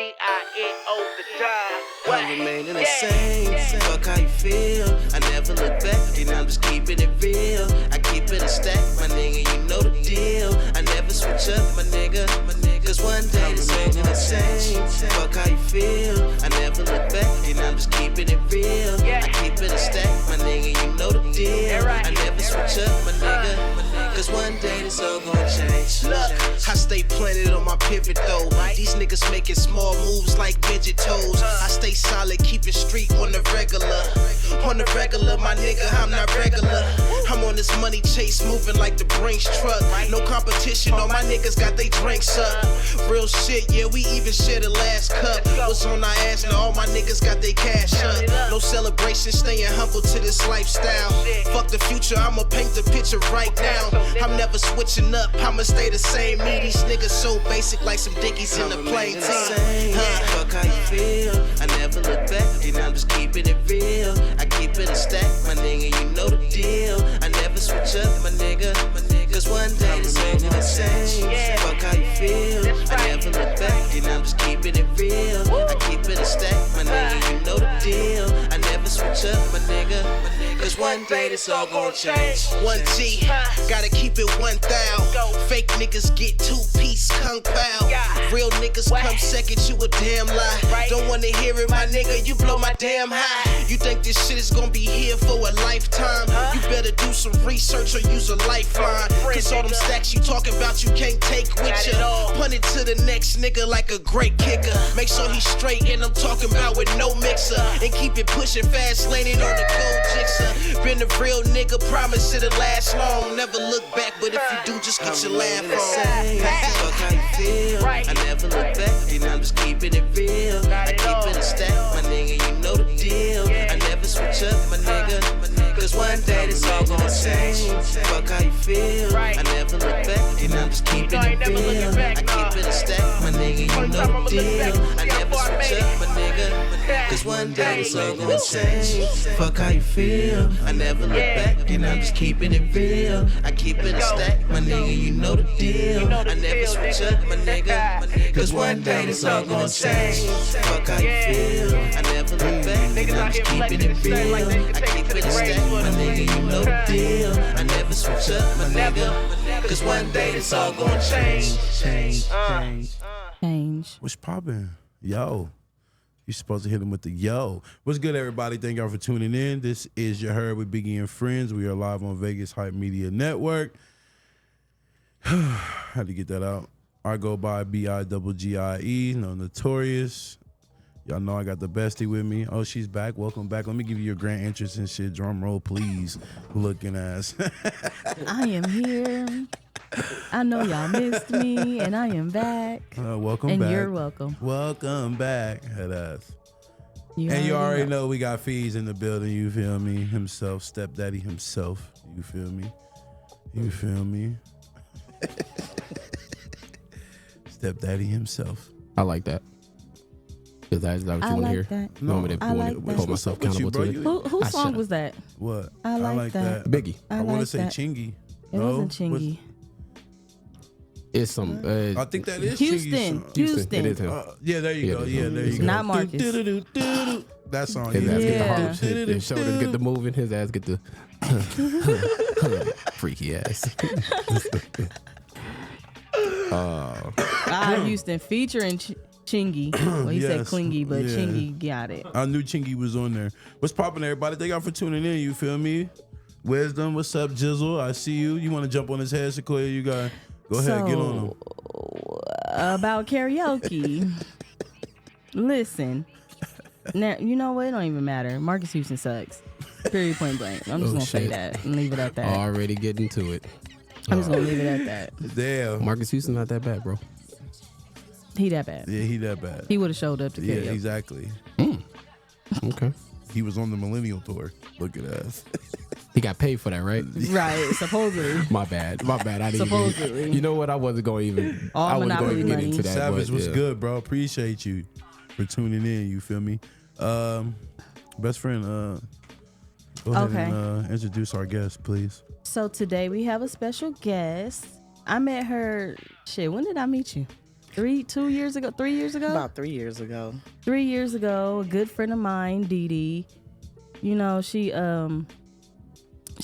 D-I-N-O, the die. I'm remaining the same. Fuck how you feel. I never look back, and I'm just keeping it real. I keep it a stack, my nigga, you know the deal. I never switch up, my nigga. Cause one day this ain't the same. Fuck how you feel. I never look back, and I'm just keeping it real. I keep it a stack, my nigga, you know the deal. I never switch up, my nigga. Cause one day this all gon' change. Look, I stay planted on my pivot though. These niggas making small moves like midget toes. I stay solid, keep it street on the regular. On the regular, my nigga, I'm not regular. I'm on this money chase, moving like the Brinks truck. No competition, all my niggas got they drinks up. Real shit, yeah, we even share the last cup. What's on our ass, now all my niggas got they cash up. No celebration, staying humble to this lifestyle. Fuck the future, I'ma paint the picture right now. I'm never switching up, I'ma stay the same. Me, these niggas so basic like some dickies in the plane team. Fuck how you feel, I never look back, and I'm just keeping it real. I keep it a stack, my nigga, you know the deal. I never switch up, my nigga. Cause one day this ain't the same. Fuck how you feel, I never look back, and I'm just keeping it real. I keep it a stack, my nigga, you know the deal. I never switch up, my nigga. Cause one day this all gon' change. 1G, gotta keep it 1,000. Fake niggas get 2-piece kung pao. Real niggas come second, you a damn lie. Don't wanna hear it, my nigga, you blow my damn high. You think this shit is gonna be here for a lifetime? You better do some research or use a lifeline. Cause all them stacks you talking about you can't take with ya. Punt it to the next nigga like a great kicker. Make sure he's straight and I'm talking about with no mixer. And keep it pushing fast, laning on the gold jigsaw. Been a real nigga, promise it'll last long. Never look back, but if you do, just get your laugh on. Fuck how you feel, I never look back, and I'm just keeping it real. I keep it a stack, my nigga, you know the deal. I never switch up, my nigga. Cause one day this all gon' change. Fuck how you feel, I never look back, and I'm just keeping it real. I keep it a stack, my nigga, you know the deal. I never switch up, my nigga. Cause one day this all gon' change. Fuck how you feel, I never look back, and I'm just keeping it real. I keep it a stack, my nigga, you know the deal. I never switch up, my nigga. Cause one day this all gon' change. Fuck how you feel, I never look back, and I'm just keeping it real. I keep it a stack, my nigga, you know the deal. I never switch up, my nigga. Cause one day this all gon' change. Change. What's poppin'? Yo. You're supposed to hit him with the yo. What's good, everybody? Thank y'all for tuning in. This is your Heard with Biggie and Friends. We are live on Vegas Hype Media Network. Had to get that out. I go by B-I-G-G-I-E, no Notorious. Y'all know I got the bestie with me. Oh, she's back. Welcome back. Let me give you your grand entrance and shit. Drum roll, please. Looking ass. I am here. I know y'all missed me, and I am back. Welcome and back. And you're welcome. Welcome back. Head ass. You already know we got Feez in the building, you feel me? Himself, stepdaddy himself, you feel me? You feel me? Stepdaddy himself. I like that. Is that what you want to hear? That. You want me to hold myself accountable to it? Whose song was that? What? I like that. Biggie. I want to say Chingy. It wasn't Chingy. It's some. I think that is Houston. It is him. Yeah, there you go. Yeah, there you go. Not Marcus. That song. His ass get the Yeah. hops. His shoulders get the moving. His ass get the freaky ass. Houston featuring Chingy. Well, he said Clingy, but Chingy got it. I knew Chingy was on there. What's poppin', everybody? Thank y'all for tuning in. You feel me? Wisdom, what's up, Jizzle? I see you. You want to jump on his head, Sequoia? You got. Go ahead, get on him. About karaoke. Listen. Now, you know what? It don't even matter. Marcus Houston sucks. Period, point blank. I'm just going to say that and leave it at that. Already getting to it. I'm just going to leave it at that. Damn. Marcus Houston not that bad, bro. He that bad. Yeah, he that bad. He would have showed up to karaoke. Yeah, exactly. Okay. He was on the Millennial Tour. Look at us. He got paid for that, right? Right, supposedly. My bad. I didn't Supposedly. even. You know what? I wasn't going to even. All I wasn't going to get Monopoly into that. Savage but, was good, bro. Appreciate you for tuning in. You feel me? Best friend, go ahead and introduce our guest, please. So today we have a special guest. I met her. When did I meet you? 3 years ago. About 3 years ago. 3 years ago, a good friend of mine, Dee Dee, you know, she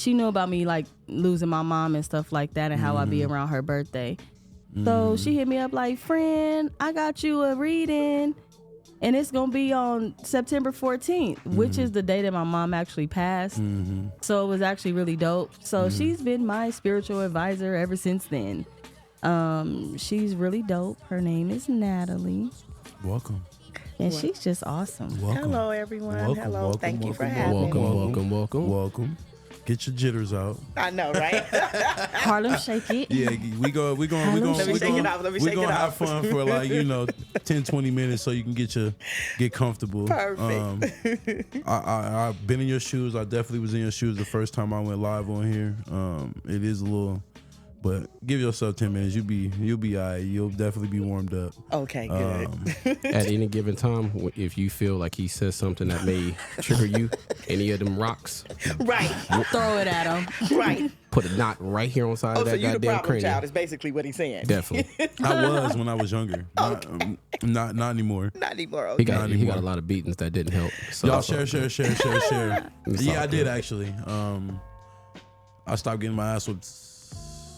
knew about me like losing my mom and stuff like that and how I be around her birthday. So she hit me up like, friend, I got you a reading and it's going to be on September 14th, which is the day that my mom actually passed. So it was actually really dope. So she's been my spiritual advisor ever since then. She's really dope. Her name is Natalie. Welcome. And she's just awesome. Welcome. Hello, everyone. Welcome, Hello. welcome, Thank you for welcome, having me. Welcome. Get your jitters out. I know, right? Harlem Shake It. Yeah, we gonna Let me shake it off. We're gonna have fun for like 10, 20 minutes so you can get comfortable. Perfect. I've been in your shoes. I definitely was in your shoes the first time I went live on here. It is a little, but give yourself 10 minutes. You'll be all right. You'll definitely be warmed up. Okay, good. At any given time, if you feel like he says something that may trigger you, any of them rocks, Right. Throw it at him. Right. put a knot right here on the side Oh, of so that you the goddamn problem cranium. child is basically what he's saying. Definitely. I was when I was younger. Not anymore. Not anymore. He Okay. got a lot of beatings that didn't help. So Y'all share. It's Yeah, all I good. did actually. I stopped getting my ass whipped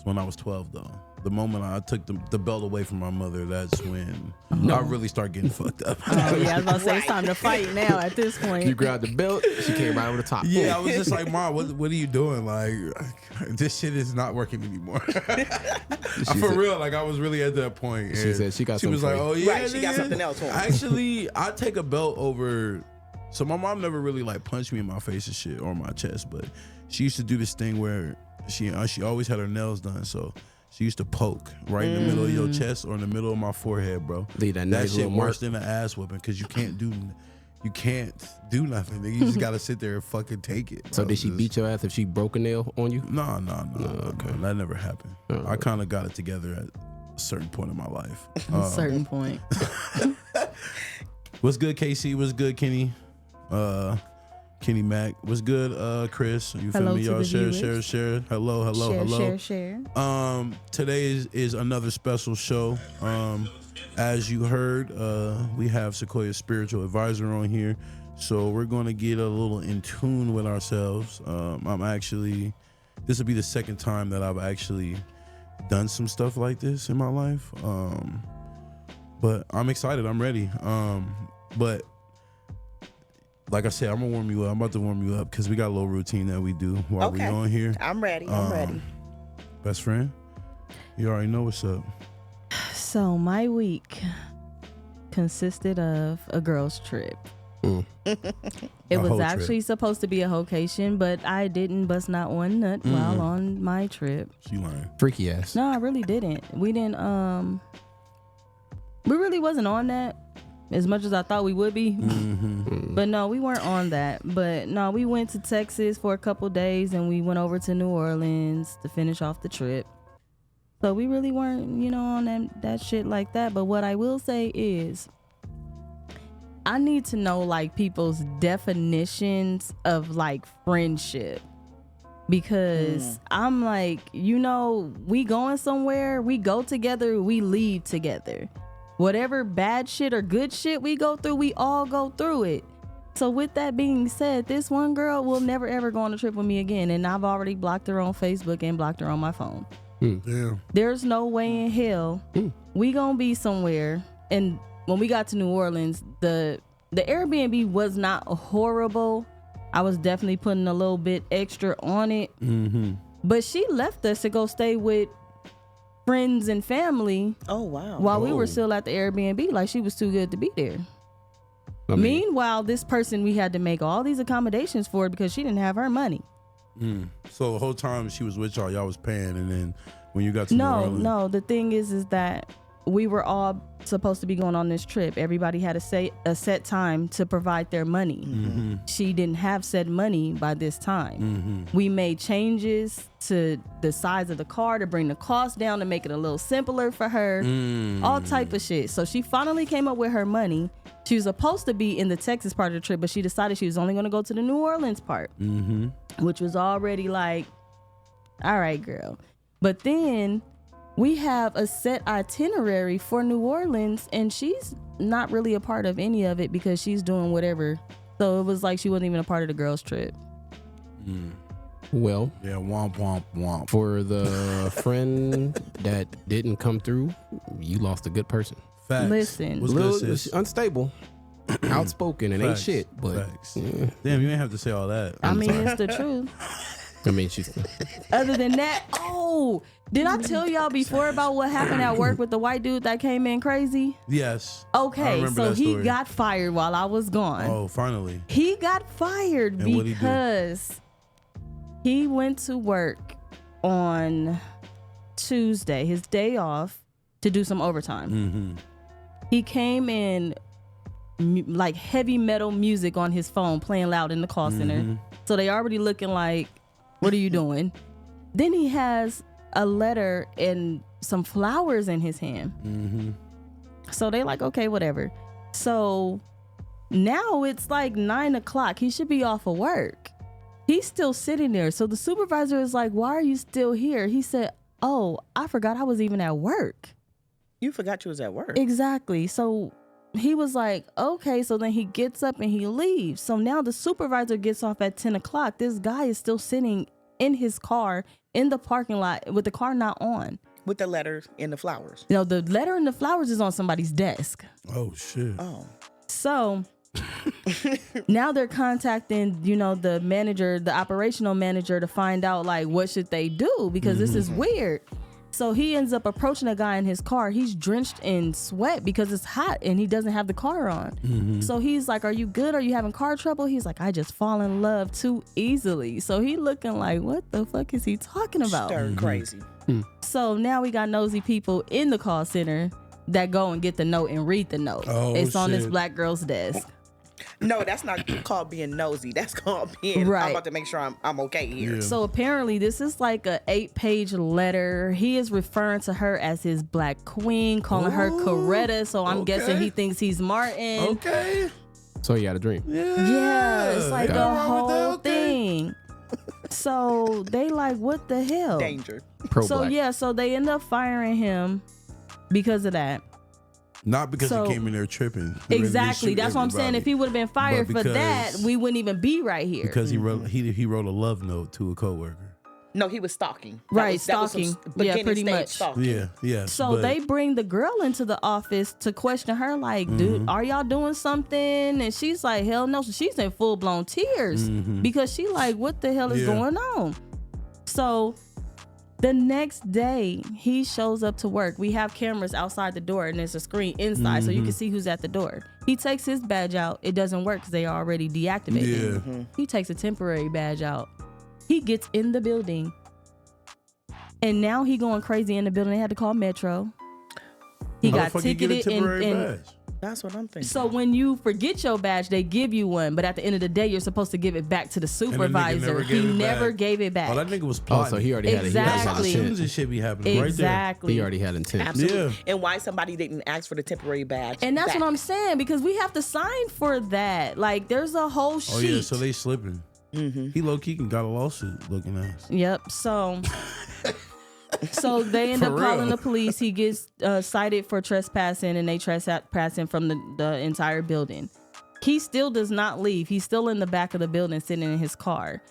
when I was 12 though. The moment I took the belt away from my mother, that's when I really start getting fucked up. Oh, yeah, I was about to say it's time to fight now at this point. You grabbed the belt, she came right over the top. Yeah, I was just like, Mom, what are you doing? Like, this shit is not working anymore. For real, like I was really at that point. She and said she got She was something like, for you. oh yeah, Right, she got nigga. something else for him. Actually, I take a belt over. So my mom never really like punched me in my face and shit or my chest, but she used to do this thing where she always had her nails done, so she used to poke right in the middle of your chest or in the middle of my forehead, bro. Leave that That nice shit little mark. worse than an ass whooping because you can't do nothing. Nigga. You just gotta sit there and fucking take it. So bro. did she beat your ass if she broke a nail on you? No. That never happened. I kind of got it together at a certain point in my life. At a certain point. What's good, KC? What's good, Kenny? Kenny Mac. What's good, Chris? You feel Hello me, to y'all? the Share. Hello. Share. Today is another special show. As you heard, we have Sequoia Spiritual Advisor on here, so we're going to get a little in tune with ourselves. This will be the second time that I've actually done some stuff like this in my life. But I'm excited. I'm ready. But like I said, I'm gonna warm you up. I'm about to warm you up because we got a little routine that we do while we on here. I'm ready. I'm ready. Best friend, you already know what's up. So my week consisted of a girls' trip. It A was whole actually supposed to be a vacation, but I didn't bust not one nut while on my trip. She lying. Freaky ass. No, I really didn't. We didn't. We really wasn't on that as much as I thought we would be. But no, we weren't on that. But no, we went to Texas for a couple days and we went over to New Orleans to finish off the trip. So we really weren't, on that shit like that. But what I will say is, I need to know like people's definitions of like friendship. Because I'm like, we going somewhere, we go together, we leave together. Whatever bad shit or good shit we go through, we all go through it. So with that being said, this one girl will never ever go on a trip with me again. And I've already blocked her on Facebook and blocked her on my phone. Damn. There's no way in hell we gonna be somewhere. And when we got to New Orleans, the Airbnb was not horrible. I was definitely putting a little bit extra on it. But she left us to go stay with friends and family Oh, wow. while we were still at the Airbnb. Like she was too good to be there. I mean, Meanwhile, this person, we had to make all these accommodations for because she didn't have her money. So the whole time she was with y'all was paying, and then when you got to New Orleans, No. The thing is that we were all supposed to be going on this trip. Everybody had a set time to provide their money. She didn't have said money by this time. We made changes to the size of the car to bring the cost down to make it a little simpler for her. All type of shit. So she finally came up with her money. She was supposed to be in the Texas part of the trip, but she decided she was only going to go to the New Orleans part, which was already like, all right, girl. But then we have a set itinerary for New Orleans, and she's not really a part of any of it because she's doing whatever. So it was like she wasn't even a part of the girls' trip. Well, Yeah, womp womp womp. for the friend that didn't come through, you lost a good person. Facts. Listen. What's Little good, sis? unstable, outspoken, and ain't Facts. shit. But Facts. Damn, you ain't have to say all that. I mean, it's the truth. I mean, she's Other than that, did I tell y'all before about what happened at work with the white dude that came in crazy? Yes. I Okay, remember so that he story. got fired while I was gone. Oh, finally. He got fired And what'd he do? because he went to work on Tuesday, his day off, to do some overtime. Mm-hmm. He came in like heavy metal music on his phone, playing loud in the call center. So they already looking like, what are you doing? Then he has a letter and some flowers in his hand. Mm-hmm. So they like, okay, whatever. So now it's like 9 o'clock. He should be off of work. He's still sitting there. So the supervisor is like, why are you still here? He said, oh, I forgot I was even at work. You forgot you was at work. Exactly. So he was like, okay. So then he gets up and he leaves. So now the supervisor gets off at 10 o'clock. This guy is still sitting in his car in the parking lot with the car not on. With the letters and the flowers. You know, the letter and the flowers is on somebody's desk. Oh, shit. Oh. So now they're contacting, the manager, the operational manager, to find out like what should they do, because this is weird. So he ends up approaching a guy in his car. He's drenched in sweat because it's hot and he doesn't have the car on. So he's like, are you good? Are you having car trouble? He's like, I just fall in love too easily. So he looking like, what the fuck is he talking about? Stir crazy. So now we got nosy people in the call center that go and get the note and read the note. Oh, it's on this shit. black girl's desk. No, that's not called being nosy. That's called being, Right. I'm about to make sure I'm okay here. Yeah. So apparently this is like a 8-page letter. He is referring to her as his black queen, calling her Ooh, Coretta. So I'm guessing okay. he thinks he's Martin. Okay. so he had a dream. Yeah, it's like Ain't a nothing wrong with that, whole okay. thing. So they like, what the hell? Danger. Pro So black. yeah, so they end up firing him because of that. Not because So- he came in there tripping. He ready to Exactly. shoot That's what I'm saying. everybody. If he would have been fired But for that, because- we wouldn't even be right here. Because he wrote a love note to a coworker. No, he was stalking. Right, That was some stalking. Yeah, beginning pretty stage much. Stalking. Yeah, yeah. So they bring the girl into the office to question her, like, dude, are y'all doing something? And she's like, hell no. So she's in full blown tears because she like, what the hell is Yeah. going on? So the next day he shows up to work. We have cameras outside the door and there's a screen inside so you can see who's at the door. He takes his badge out. It doesn't work because they are already deactivated. Yeah. He takes a temporary badge out. He gets in the building. And now he going crazy in the building. They had to call Metro. He How the got fuck he get a ticketed temporary and badge? That's what I'm thinking. so when you forget your badge, they give you one. But at the end of the day, you're supposed to give it back to the nigga supervisor. never He gave it never back. gave it back. Oh, that nigga was Oh, plotting. so he already had That's how the Exactly. shootings and shit be happening right there. Exactly. He already had intent. Absolutely. Yeah. And why somebody didn't ask for the temporary badge. And that's back. what I'm saying, because we have to sign for that. Like, there's a whole sheet. Oh yeah, so they slipping. He low key got a lawsuit looking ass. Yep. So they end For up calling real. the police. He gets cited for trespassing, and they trespass him from the entire building. He still does not leave. He's still in the back of the building, sitting in his car.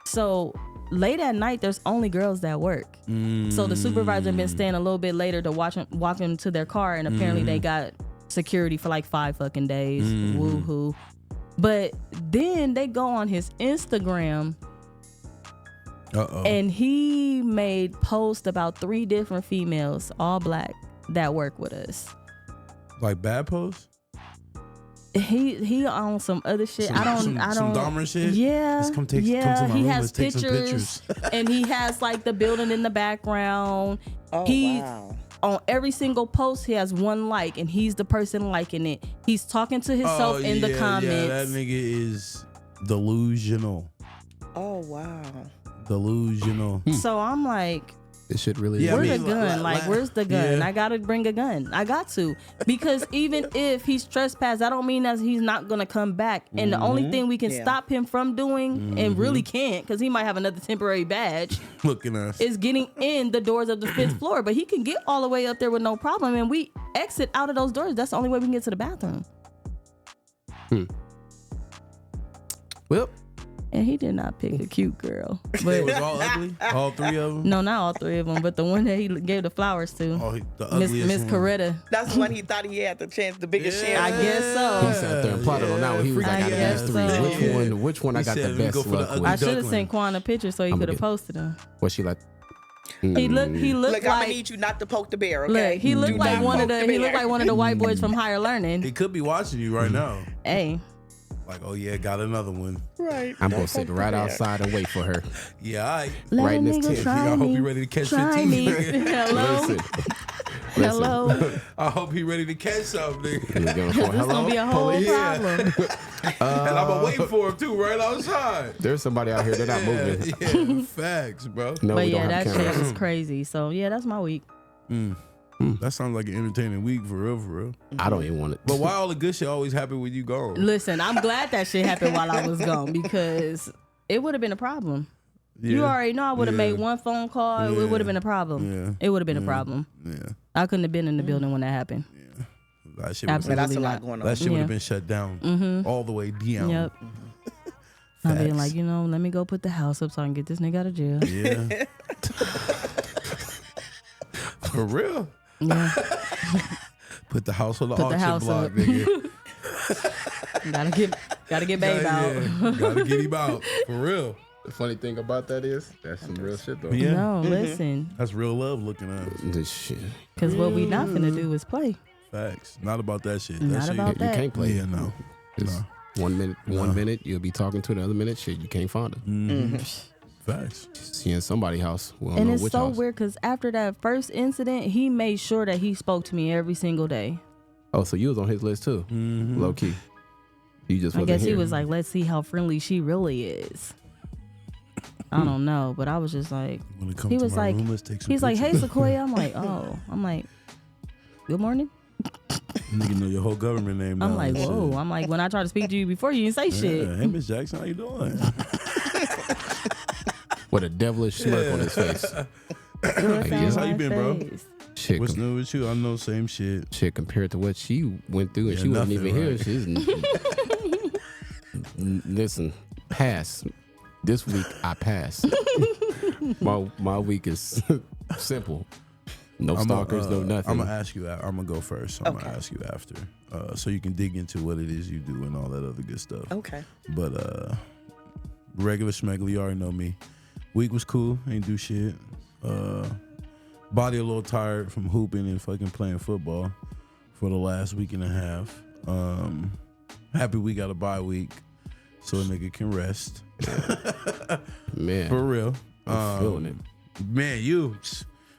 So late at night, there's only girls that work. So the supervisor been staying a little bit later to walk them to their car, and apparently they got security for like 5 fucking days. Woohoo! But then they go on his Instagram. And he made posts about 3 different females, all black, that work with us. Like bad posts? He on some other shit. I don't. Some Dahmer shit? Yeah. Let's come to my he room. has Let's take some pictures, and he has like the building in the background. Oh, he wow. on every single post he has 1 like, and he's the person liking it. He's talking to himself in the comments. Yeah, that nigga is delusional. Oh, wow. Delusional. So I'm like, This shit really. Yeah, I Where's mean, the gun? Like, where's the gun? Yeah. I gotta bring a gun. I got to. Because even if he's trespassed, that don't mean that he's not gonna come back. And the only thing we can stop him from doing, and really can't, because he might have another temporary badge, Looking at us. is getting in the doors of the 5th floor. But he can get all the way up there with no problem. And we exit out of those doors. That's the only way we can get to the bathroom. Well, And he did not pick a cute girl. They was But all ugly? All three of them? no, not all 3 of them, but the one that he gave the flowers to. Oh, the ugliest Miss one. Coretta. That's the one he thought he had the chance, the biggest Yeah. I chance. guess so. he sat there and plotted on that one. He was like, I out of these guess 3, so. which one I He got said, the "Let me best go for the luck ugly with? I should have duckling. sent Quan a picture so he I'ma could have get- posted him. Was she like? He looked Look, I'm like gonna need you not to poke the bear, okay? look, he looked Do like not one of poke the the he looked bear. like one of the white boys from Higher Learning. He could be watching you right now. Hey, Like, oh yeah, got another one. Right. I'm gonna Don't sit poke right the bear. outside and wait for her. Yeah, all right. let Right a in this nigga tent. try I hope me. you ready to catch Try 15. me. nigga. Hello, Listen, hello. I hope he ready to catch something. nigga. We're gonna phone, This gonna be a whole police. problem. And I'm waiting for him too, right outside. There's somebody out here. They're not moving. Yeah, facts, bro. No, But we yeah, don't that have shit cameras. was crazy. So yeah, that's my week. That sounds like an entertaining week for real, for real. I don't even want it. But why all the good shit always happen when you gone? Listen, I'm glad that shit happened while I was gone because it would have been a problem. You already know I would have Yeah. made one phone call. Yeah. It would have been a problem. Yeah. It would have been a problem. Yeah, I couldn't have been in the building when that happened. that shit But Absolutely. that's a lot not. going That on. shit would Yeah. have been shut down all the way down. Yep. I'd be Facts. like, let me go put the house up so I can get this nigga out of jail. Yeah. For real. Yeah. Put the house on the Put the auction house block, up. nigga. gotta get babe out. Gotta get him out. For real. The funny thing about that is that's some real shit though. Yeah. No, listen, That's real love looking at us. This shit. because what we not finna do is play. Facts. Not about that shit. Not that shit, about You that. can't play. Yeah, no. It's No. 1 minute, one minute you'll be talking to, the other minute shit you can't find her. Facts. She in somebody's house. We don't And know it's which so house. weird because after that first incident, he made sure that he spoke to me every single day. Oh, so you was on his list too, low key. You just I wasn't guess he here. was like, let's see how friendly she really is. I don't know, but I was just like, When it comes he to was my like, room, let's take some he's like, hey pictures. Sequoia. I'm like, oh, I'm like, good morning. Nigga know your whole government name now. I'm like, and shit. whoa. I'm like, when I tried to speak to you before, you didn't say shit. Yeah. Hey, Miss Jackson, how you doing? with a devilish smirk on his face. What's Yes, on how you my been, bro? face? Shit, What's new with you? I know same shit. shit compared to what she went through, and Yeah, she wasn't nothing, even here. right? She's listen, pass. This week I pass. my week is simple. No stalkers, no nothing. I'm gonna ask you. I'm gonna go first. I'm Okay. gonna ask you after, so you can dig into what it is you do and all that other good stuff. Okay. But regular schmegler, you already know me. Week was cool. Ain't do shit. Body a little tired from hooping and fucking playing football for the last week and a half. Happy we got a bye week, so a nigga can rest. Man, For real. I'm feeling it.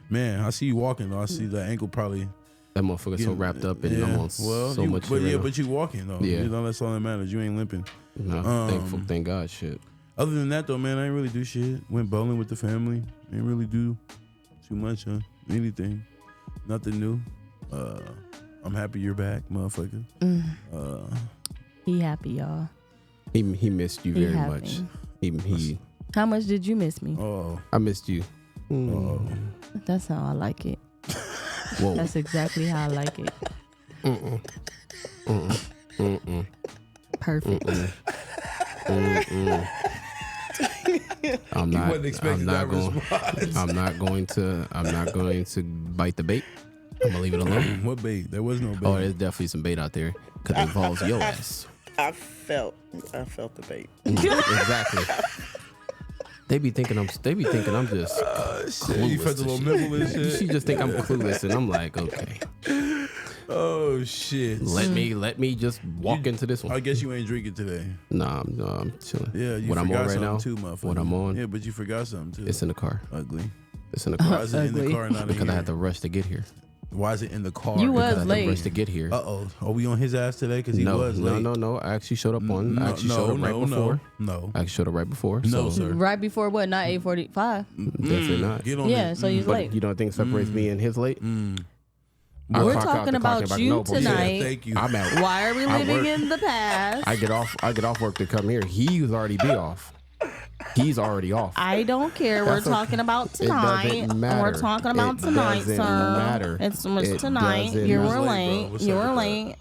Man, I see you walking though. I see the ankle probably. That motherfucker's so wrapped up and I'm on so you, much But shit. yeah, right but you walking though. Yeah. You know, that's all that matters. You ain't limping. now. No, thankful, thank God, shit. Other than that though, man, I ain't really do shit. Went bowling with the family. Ain't really do too much, anything. Nothing new. I'm happy you're back, motherfucker. He happy, y'all. He missed you He very happy. much. He How much did you miss me? Oh, I missed you. That's how I like it. Whoa. That's exactly how I like it. Perfect. I'm not. wasn't expecting that response. I'm not going to bite the bait. I'm gonna leave it alone. what bait? There was no bait. Oh, there's definitely some bait out there because it involves your ass. I felt the bait. Exactly. They be thinking I'm just Shit, you clueless felt a to little shit. nibble and shit. She just think I'm clueless, and I'm like, okay, Oh shit. let me just walk into this I one. guess you ain't drinking today. Nah, I'm chilling. Yeah, you what I'm forgot on right something now, too, motherfucker. what I'm on, Yeah, but you forgot something too. it's in the car. ugly. It's in the Why car is it in the Ugly. car and not in because I here? had to rush to get here. Why is it in the car? You was I had to late rush to get here. Are we on his ass today? Because he was late. No. I actually showed up on. I actually showed up right before. No. I actually showed up right before. No, so. sir. right before what? Not 8:45. Definitely not. Get on Yeah, it. so he's But late. you don't think separates me and his late? I We're clock out talking the clock about back. you No, bullshit. tonight. Yeah, thank you. I'm at. Why are we I living work. in the past? I get off work to come here. He's already be off. He's already off. I don't care. That's We're okay. talking about It tonight. doesn't matter. We're talking about It tonight, doesn't sir. matter. It's It tonight. doesn't You matter. were Late, bro. late. What's You up were with late.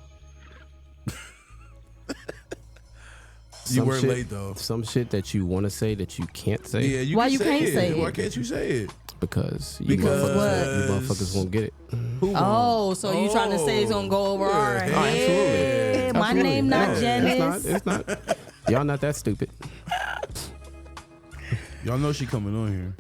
You were late though. Some shit that you want to say that you can't say. Yeah, you Why can you can't it. say it? Why can't you say it? Because you Because- motherfuckers won't get it. Who won? Oh, so you trying to say it's gonna go over our Yeah. head? Oh, absolutely. My Absolutely. name not No, Janice. It's not. Y'all not that stupid. Y'all know she coming on here.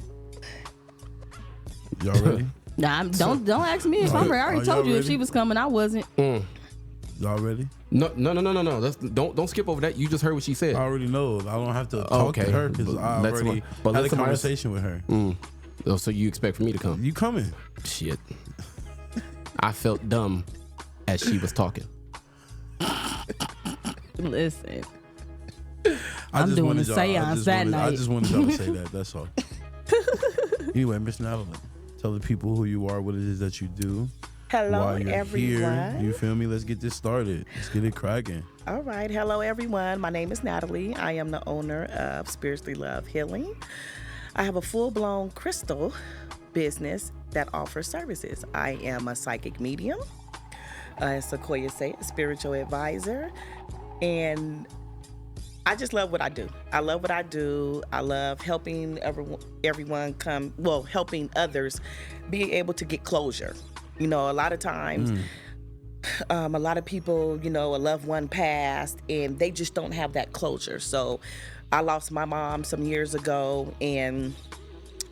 Y'all ready? Nah, don't ask me if I'm ready. I Are already y'all told you if ready? she was coming, I wasn't. Y'all ready? No. Don't skip over that. You just heard what she said. I already know. I don't have to talk to Okay. her because But I let's- already but had a let somebody else- conversation with her. Oh, so you expect for me to come? You coming? Shit. I felt dumb as she was talking. Listen, I I'm just doing wanted a y'all- I seance just that wanted- I night. just wanted y'all to say that. That's all. Anyway, Miss Natalie, tell the people who you are, what it is that you do. Hello, While you're everyone. here, you feel me? Let's get this started. Let's get it cracking. All right. Hello, everyone. My name is Natalie. I am the owner of Spiritually Love Healing. I have a full-blown crystal business that offers services. I am a psychic medium, as Sequoia say, a spiritual advisor, and I just love what I do. I love what I do. I love helping helping others be able to get closure. You know, a lot of times, a lot of people, you know, a loved one passed and they just don't have that closure. So I lost my mom some years ago and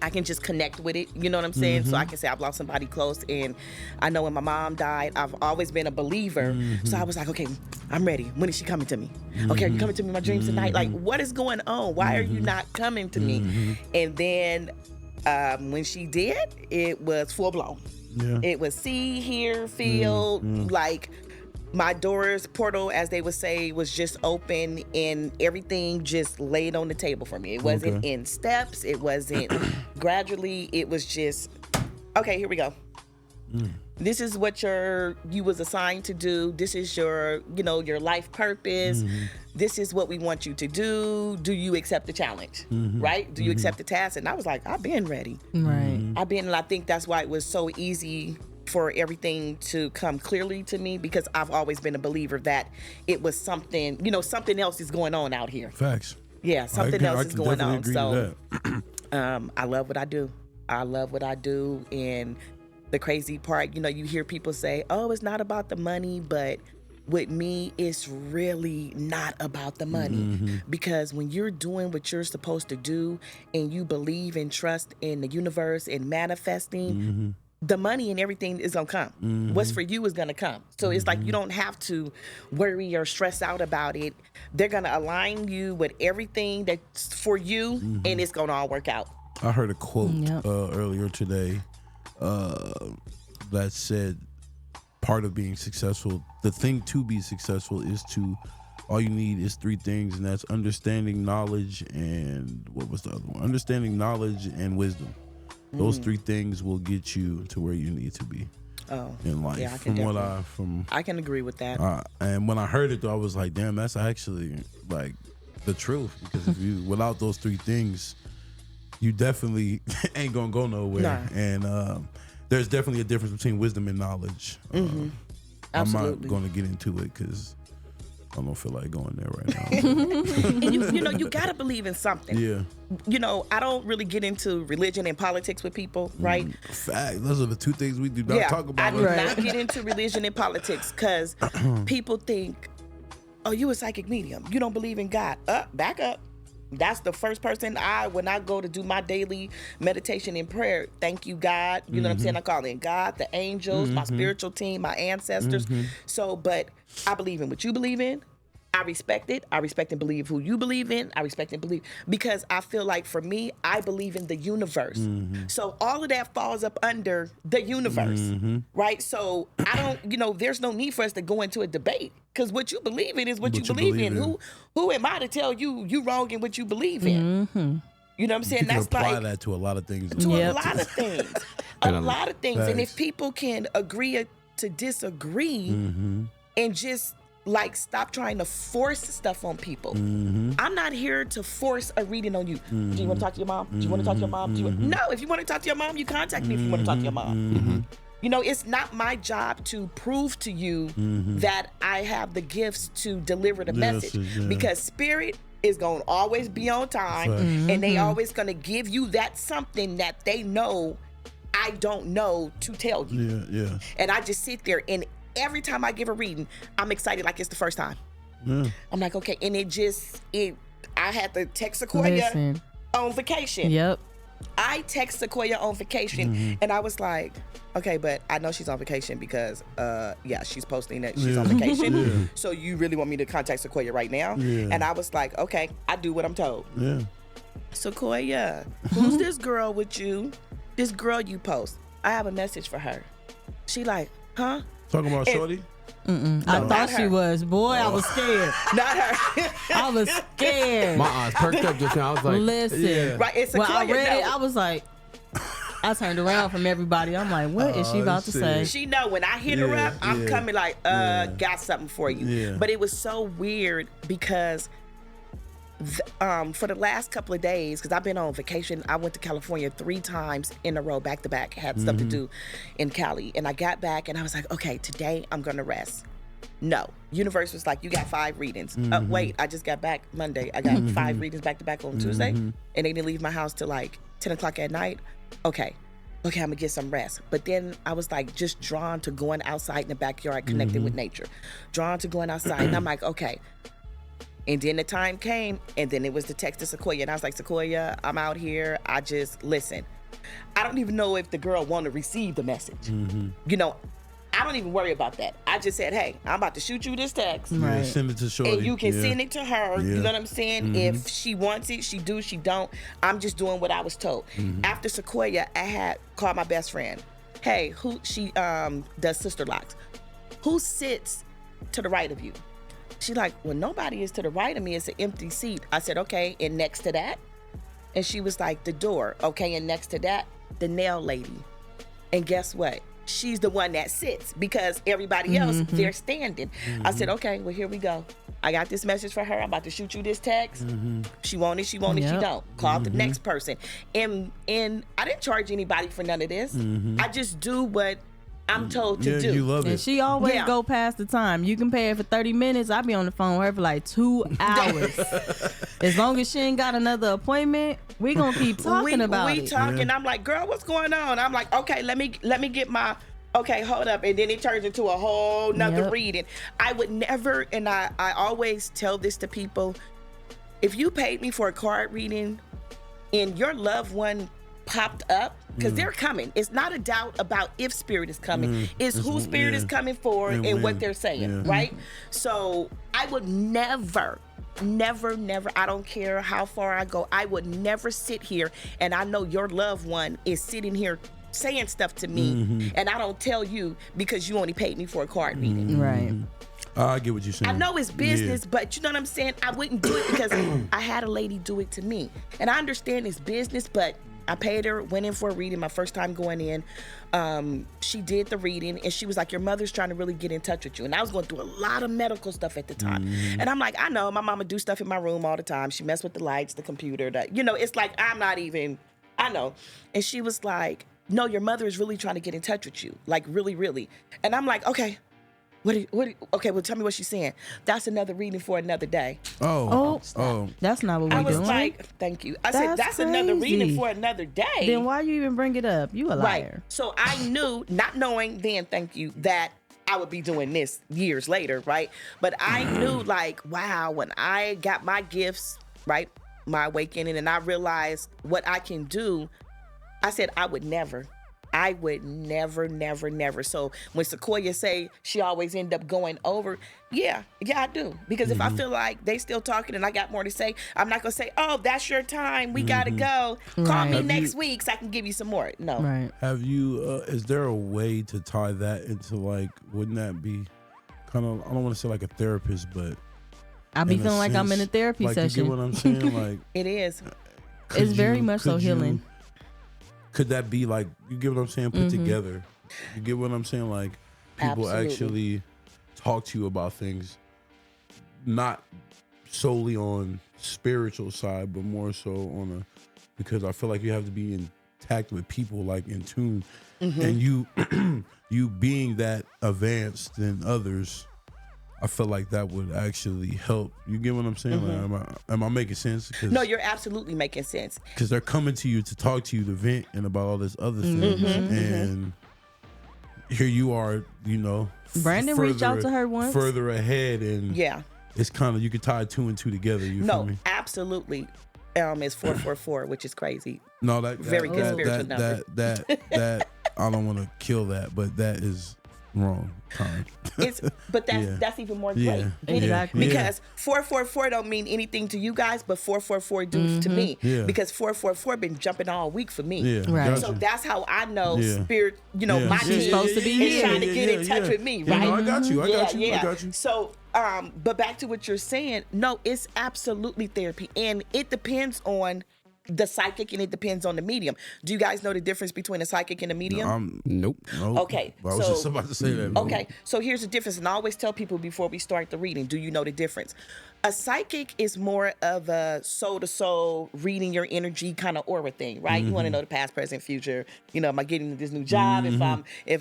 I can just connect with it. You know what I'm saying? So I can say I've lost somebody close. And I know when my mom died, I've always been a believer. So I was like, okay, I'm ready. When is she coming to me? Okay, are you coming to me in my dreams tonight? Like, what is going on? Why are you not coming to me? And then when she did, it was full blown. Yeah. It was see, hear, feel, like my doors portal, as they would say, was just open and everything just laid on the table for me. It wasn't in steps. It wasn't gradually. It was just, okay, here we go. This is what you was assigned to do. This is your life purpose. This is what we want you to do. Do you accept the challenge? Right? Do you accept the task? And I was like, I've been ready. Right. And I think that's why it was so easy for everything to come clearly to me, because I've always been a believer that it was something else is going on out here. Facts. Yeah, something else is going on. So Agree to I love what I do. I love what I do. And the crazy part, you hear people say, oh, it's not about the money, but with me, it's really not about the money. Because when you're doing what you're supposed to do and you believe and trust in the universe and manifesting, the money and everything is gonna come. What's for you is gonna come. So it's like you don't have to worry or stress out about it. They're gonna align you with everything that's for you, and it's gonna all work out. I heard a quote Yep. earlier today that said, part of being successful, the thing to be successful is all you need is three things, and that's understanding, knowledge, and what was the other one? Understanding, knowledge, and wisdom. Those three things will get you to where you need to be in life. Yeah, I can agree with that. And when I heard it, though, I was like, damn, that's actually like the truth. Because if without those three things, you definitely ain't gonna go nowhere. Nah. And there's definitely a difference between wisdom and knowledge. I'm Absolutely. not gonna get into it because I don't feel like going there right now. And you gotta believe in something. Yeah. I don't really get into religion and politics with people, right? Fact. Those are the two things we do not talk I about. do not get into religion and politics because people think, oh, you a psychic medium. You don't believe in God. Back up. That's the first person when I go to do my daily meditation and prayer, thank you, God. You know what I'm saying? I call in God, the angels, my spiritual team, my ancestors. So, but I believe in what you believe in. I respect it. I respect and believe who you believe in. I respect and believe because I feel like for me, I believe in the universe. So all of that falls up under the universe, right? So I don't, there's no need for us to go into a debate because what you believe in is what you believe in. Who am I to tell you wrong in what you believe in? You know what I'm saying? You can That's apply like that to a lot of things. to a lot of things, a lot of things. And if Facts. people can agree to disagree and just like stop trying to force stuff on people. I'm not here to force a reading on you. Do you want to talk to your mom? Do you want to talk to your mom? No, if you want to talk to your mom, you contact me if you want to talk to your mom. It's not my job to prove to you that I have the gifts to deliver the message because spirit is going to always be on time and they always going to give you that something that they know I don't know to tell you. Yeah. And I just sit there and every time I give a reading, I'm excited like it's the first time. I'm like, okay. And I had to text Sequoia on vacation. Yep. I text Sequoia on vacation and I was like, okay, but I know she's on vacation because, she's posting that she's on vacation. So you really want me to contact Sequoia right now? And I was like, okay, I do what I'm told. Sequoia, who's this girl with you? This girl you post. I have a message for her. She like, huh? Talking about Shorty? I thought she was. Boy, I was scared. Not her. I was scared. My eyes perked up just now. I was like, Listen. Right, it's When I Sequoia. read it, No. I was like, I turned around from everybody. I'm like, what is she about to shit. say? She know when I hit her up, I'm coming like, got something for you. Yeah. But it was so weird because for the last couple of days, because I've been on vacation, I went to California 3 times in a row, back to back, had stuff to do in Cali. And I got back and I was like, okay, today I'm going to rest. No. Universe was like, you got 5 readings. Wait, I just got back Monday. I got 5 readings back to back on Tuesday. And they didn't leave my house till like 10 o'clock at night. Okay, I'm going to get some rest. But then I was like just drawn to going outside in the backyard, connecting with nature. Drawn to going outside. And I'm like, okay. And then the time came, and then it was the text to Sequoia. And I was like, Sequoia, I'm out here. I just, listen. I don't even know if the girl want to receive the message. I don't even worry about that. I just said, hey, I'm about to shoot you this text. Yeah, send it to Shorty. And you can send it to her. You know what I'm saying? If she wants it, she do, she don't. I'm just doing what I was told. After Sequoia, I had called my best friend. Hey, she does sister locks. Who sits to the right of you? She like, well, nobody is to the right of me. It's an empty seat. I said, okay, and next to that? And she was like, the door. Okay, and next to that, the nail lady. And guess what? She's the one that sits because everybody else, they're standing. I said, okay, well, here we go. I got this message for her. I'm about to shoot you this text. She want it, she want it, she don't. Call the next person. And I didn't charge anybody for none of this. I just do what I'm told to do. You love it. And she always go past the time. You can pay her for 30 minutes. I be on the phone with her for like 2 hours. As long as she ain't got another appointment, we gonna keep talking about it. We talking. I'm like, girl, what's going on? I'm like, okay, let me get my. Okay, hold up. And then it turns into a whole nother reading. I would never, and I always tell this to people, if you paid me for a card reading and your loved one popped up, because they're coming. It's not a doubt about if spirit is coming. It's who spirit is coming for and what they're saying, right? So I would never, I don't care how far I go, I would never sit here and I know your loved one is sitting here saying stuff to me and I don't tell you because you only paid me for a card reading. Right. I get what you're saying. I know it's business, but you know what I'm saying? I wouldn't do it because I had a lady do it to me. And I understand it's business, but I paid her, went in for a reading, my first time going in. She did the reading, and she was like, your mother's trying to really get in touch with you. And I was going through a lot of medical stuff at the time. And I'm like, I know, my mama do stuff in my room all the time. She messed with the lights, the computer. It's like, I'm not even, I know. And she was like, no, your mother is really trying to get in touch with you. Like, really, really. And I'm like, okay. Okay, well, tell me what she's saying. That's another reading for another day. Oh. That's not what I we're was doing. like, thank you. I said, that's another crazy. reading for another day. Then why you even bring it up? You a liar. Right. So I knew, not knowing then, thank you, that I would be doing this years later, right? But I knew, like, wow, when I got my gifts, right, my awakening, and I realized what I can do, I said, I would never I would never, never, never. So when Sequoia say she always end up going over, yeah, I do. Because if I feel like they still talking and I got more to say, I'm not gonna say, oh, that's your time. We gotta go. Call me next week so I can give you some more. No. Right. Have you? Is there a way to tie that into like? Wouldn't that be kind of? I don't want to say like a therapist, but I be feeling like I'm in a therapy like, session. You get what I'm saying? Like It is. It's very much so healing. Could that be like, you get what I'm saying, put together? You get what I'm saying? Like people actually talk to you about things, not solely on spiritual side, but more so on because I feel like you have to be intact with people, like in tune. And you you being that advanced than others, I feel like that would actually help. You get what I'm saying? Like, am I making sense? No, you're absolutely making sense. Because they're coming to you to talk to you, to vent, and about all this other things. And here you are, you know. Brandon reached out to her once. Further ahead, and it's kind of, you could tie 2 and 2 together. You feel me? Absolutely. It's 444, which is crazy. No, that very good spiritual number. That I don't want to kill that, but that is wrong time. But that's even more great. Exactly. Because 444 don't mean anything to you guys, but 444 do to me. Because 444 been jumping all week for me. Right. So that's how I know spirit, my She's team supposed to be is here. trying to get in touch with me, right? No, I got you. I got you. So but back to what you're saying, no, it's absolutely therapy. And it depends on the psychic and it depends on the medium. Do you guys know the difference between a psychic and a medium? Nope. Okay. I was just about to say that. Okay. So here's the difference. And I always tell people before we start the reading, do you know the difference? A psychic is more of a soul to soul, reading your energy kind of aura thing, right? You want to know the past, present, future. You know, am I getting this new job? If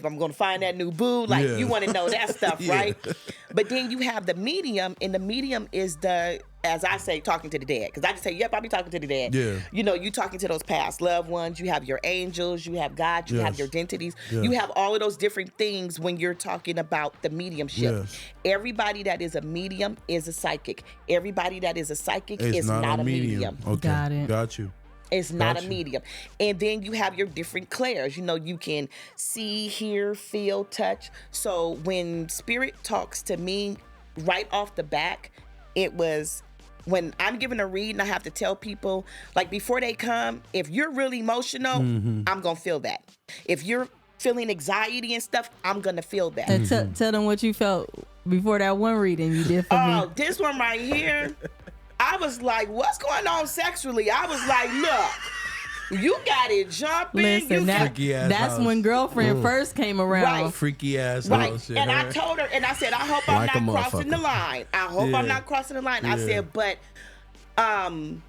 I'm going to find that new boo, like you want to know that stuff, right? But then you have the medium, and the medium is as I say, talking to the dead. Because I just say, yep, I'll be talking to the dead. Yeah. You know, you talking to those past loved ones. You have your angels. You have God. You have your entities. You have all of those different things when you're talking about the mediumship. Everybody that is a medium is a psychic. Everybody that is a psychic is not a medium. Okay. Got it. Got you. It's not a medium. And then you have your different clairs. You know, you can see, hear, feel, touch. So when spirit talks to me right off the back, it was when I'm giving a read and I have to tell people, like before they come, if you're really emotional, I'm going to feel that. If you're feeling anxiety and stuff, I'm going to feel that. And tell them what you felt before that one reading you did for me. Oh, this one right here, I was like, what's going on sexually? I was like, look, you got it jumping. Listen, that's when girlfriend first came around. Right. Freaky ass Right. house. And I told her, and I said, I hope Like a I'm not crossing the motherfucker. line. I hope I'm not crossing the line. I said, but I'm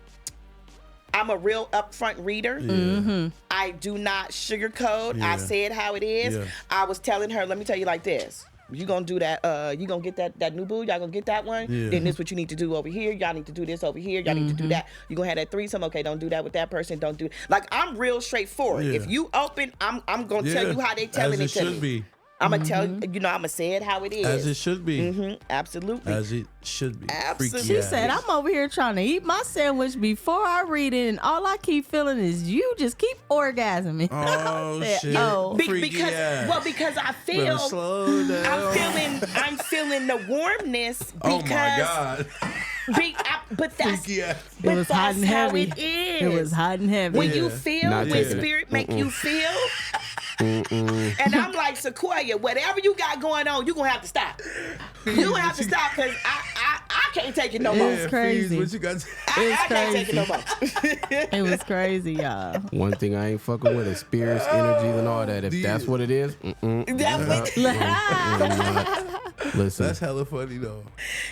a real upfront reader. I do not sugarcoat. I say it how it is. I was telling her, let me tell you like this. You gonna do that, you gonna get that new boo, y'all gonna get that one, then this what you need to do over here, y'all need to do this over here, y'all need to do that, you gonna have that threesome, okay, don't do that with that person, don't do, like, I'm real straightforward. If you open, I'm gonna tell you how they telling it to me. Be. I'm gonna tell you, I'm gonna say it how it is. As it should be. Absolutely. As it should be. Absolutely. Freaky She ass. said, I'm over here trying to eat my sandwich before I read it, and all I keep feeling is you just keep orgasming. Oh, I said, shit. oh. Freaky ass. Because I Better feel, slow down. I'm feeling the warmness because, Oh my God. but that's, Freaky ass. It was hot that's and how heavy. it is. It was hot and heavy. When you feel, Not when taking it. spirit make you feel, and I'm like, Sequoia, whatever you got going on, you gonna have to stop. You gonna have to stop because I can't take it no more. It's crazy. Feez, what you got? I can't take it no more. It was crazy, y'all. One thing I ain't fucking with is spirits, energies, and all that. If that's what it is, That's what- listen, That's hella funny though.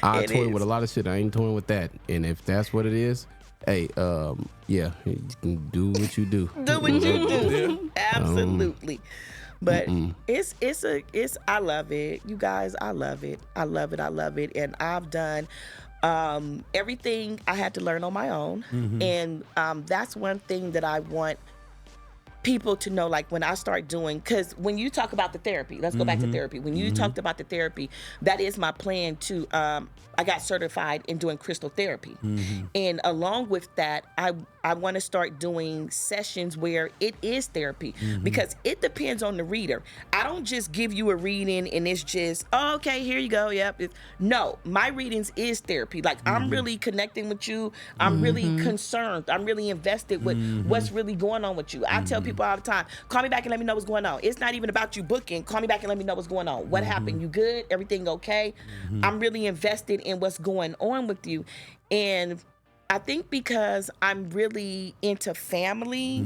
I It toy is. with a lot of shit. I ain't toying with that. And if that's what it is, hey, yeah, you can do what you do. do what you do. Absolutely. But it's I love it. You guys, I love it. I love it. I love it. And I've done everything I had to learn on my own. And that's one thing that I want people to know, like when I start doing, because when you talk about the therapy, let's go back to therapy. When you talked about the therapy, that is my plan to, I got certified in doing crystal therapy. And along with that, I want to start doing sessions where it is therapy because it depends on the reader. I don't just give you a reading and it's just, oh, okay, here you go. Yep. No, my readings is therapy. Like I'm really connecting with you. I'm really concerned. I'm really invested with what's really going on with you. I tell people all the time, call me back and let me know what's going on. It's not even about you booking. Call me back and let me know what's going on. What happened? You good? Everything okay? I'm really invested in what's going on with you. And I think because I'm really into family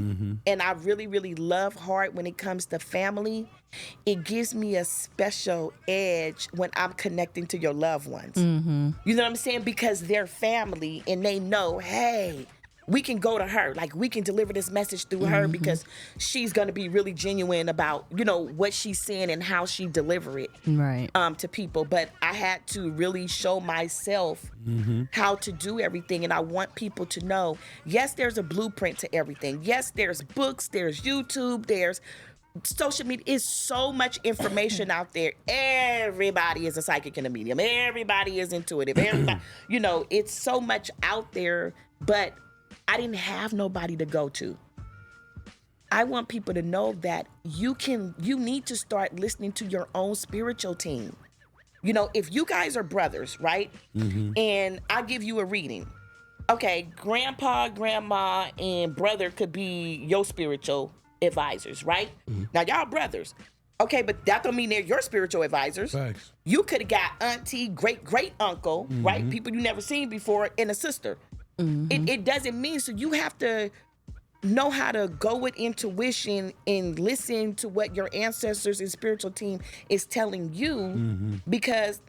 and I really, really love hard when it comes to family, it gives me a special edge when I'm connecting to your loved ones. You know what I'm saying? Because they're family and they know, hey, we can go to her. Like, we can deliver this message through her because she's going to be really genuine about, you know, what she's saying and how she deliver it to people. But I had to really show myself how to do everything. And I want people to know, yes, there's a blueprint to everything. Yes, there's books, there's YouTube, there's social media. Is so much information out there. Everybody is a psychic and a medium. Everybody is intuitive. Everybody, you know, it's so much out there, but I didn't have nobody to go to. I want people to know that you need to start listening to your own spiritual team. You know, if you guys are brothers, right? And I give you a reading. Okay, grandpa, grandma, and brother could be your spiritual advisors, right? Now, y'all brothers. Okay, but that don't mean they're your spiritual advisors. Facts. You could have got auntie, great uncle, right? People you never seen before, and a sister. It doesn't mean, so you have to know how to go with intuition and listen to what your ancestors and spiritual team is telling you, because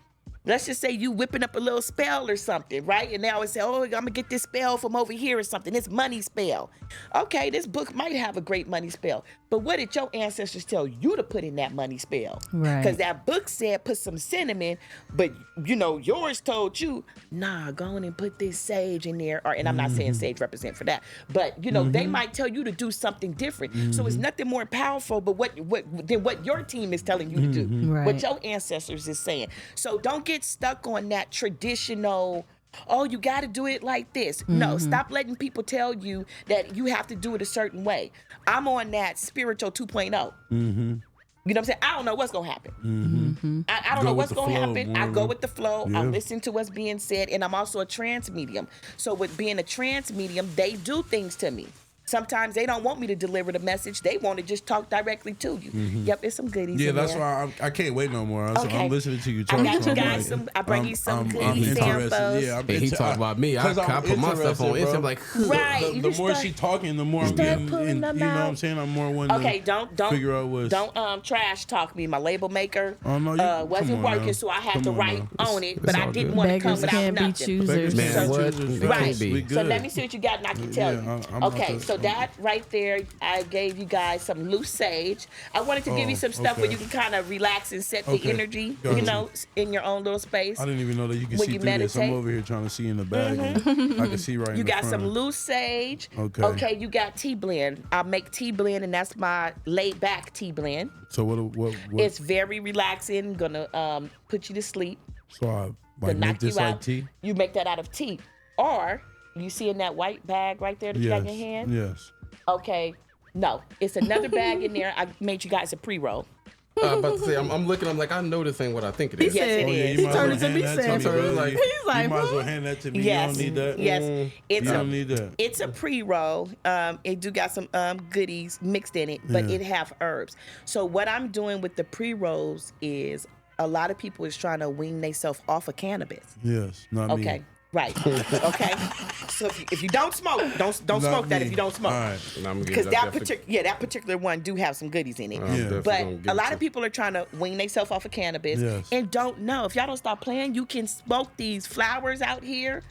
let's just say you whipping up a little spell or something, right? And they always say, oh, I'm gonna get this spell from over here or something, this money spell. Okay, this book might have a great money spell, but what did your ancestors tell you to put in that money spell? Right. Because that book said put some cinnamon, but you know, yours told you, nah, go on and put this sage in there. Or, and I'm not saying sage represent for that, but you know, they might tell you to do something different. So it's nothing more powerful but than what your team is telling you to do, what your ancestors is saying. So don't get stuck on that traditional, oh, you got to do it like this. No, stop letting people tell you that you have to do it a certain way. I'm on that spiritual 2.0. You know what I'm saying? I don't know what's going to happen. I don't know what's going to happen. I go with the flow. I listen to what's being said. And I'm also a trance medium. So with being a trance medium, they do things to me. Sometimes they don't want me to deliver the message. They want to just talk directly to you. Yep, it's some goodies. Yeah, in that's there. why I can't wait no more. I'm listening to you talk. I got you I'm guys like, some. I bring you some I'm goodies interested. samples. Yeah, He talk about me. I put my stuff on Instagram. Like, Right. The You more just start- she talking, the more I'm start getting. pulling And, them you know what out. I'm saying? I'm more wanting Okay, to don't figure out what's. don't trash talk me. My label maker Oh, no, you- wasn't come on working, now. so I had Come to on write now. on it, It's but I all didn't good. want to come Beggars without can't be nothing. choosers. Man, So- what? Right. We So good. let me see what you got, and I can tell Yeah, you. I'm about Okay, to- so that right there, I gave you guys some loose sage. I wanted to give you some stuff where okay. you can kind of relax and set the Okay, energy, got you you. know, in your own little space. I didn't even know that you could When see you through this. I'm meditate. over here trying to see in the bag. And I can see right in You the got front. some loose sage. Okay. Okay, you got tea blend. I make tea blend, and that's my laid back tea blend. So what It's very relaxing. Gonna put you to sleep. so I To like knock make this you like out. tea? You make that out of tea, or you see in that white bag right there that you got in your hand. Yes. Okay, no, it's another bag in there. I made you guys a pre-roll. I'm about to say, I'm looking, I'm like, I know this ain't what I think it is. Yes, it Oh, yeah, is. you might as well turned it to hand me, that to said- me, So bro. like- You He's like, might as well what? hand that to me. Yes, You don't need that. yes. You It's don't need that. It's a pre-roll. It do got some goodies mixed in it, but Yeah. it have herbs. So what I'm doing with the pre-rolls is a lot of people is trying to wean themselves off of cannabis. Yes, not me. Okay, right. Okay. So if you don't smoke, don't Not smoke that me. if you don't smoke. All right. And I'm gonna Because give that definitely- that particular one do have some goodies in it. I'm Yeah. definitely But gonna give a it lot to of people are trying to wean themselves off of cannabis Yes. and don't know. If y'all don't stop playing, you can smoke these flowers out here,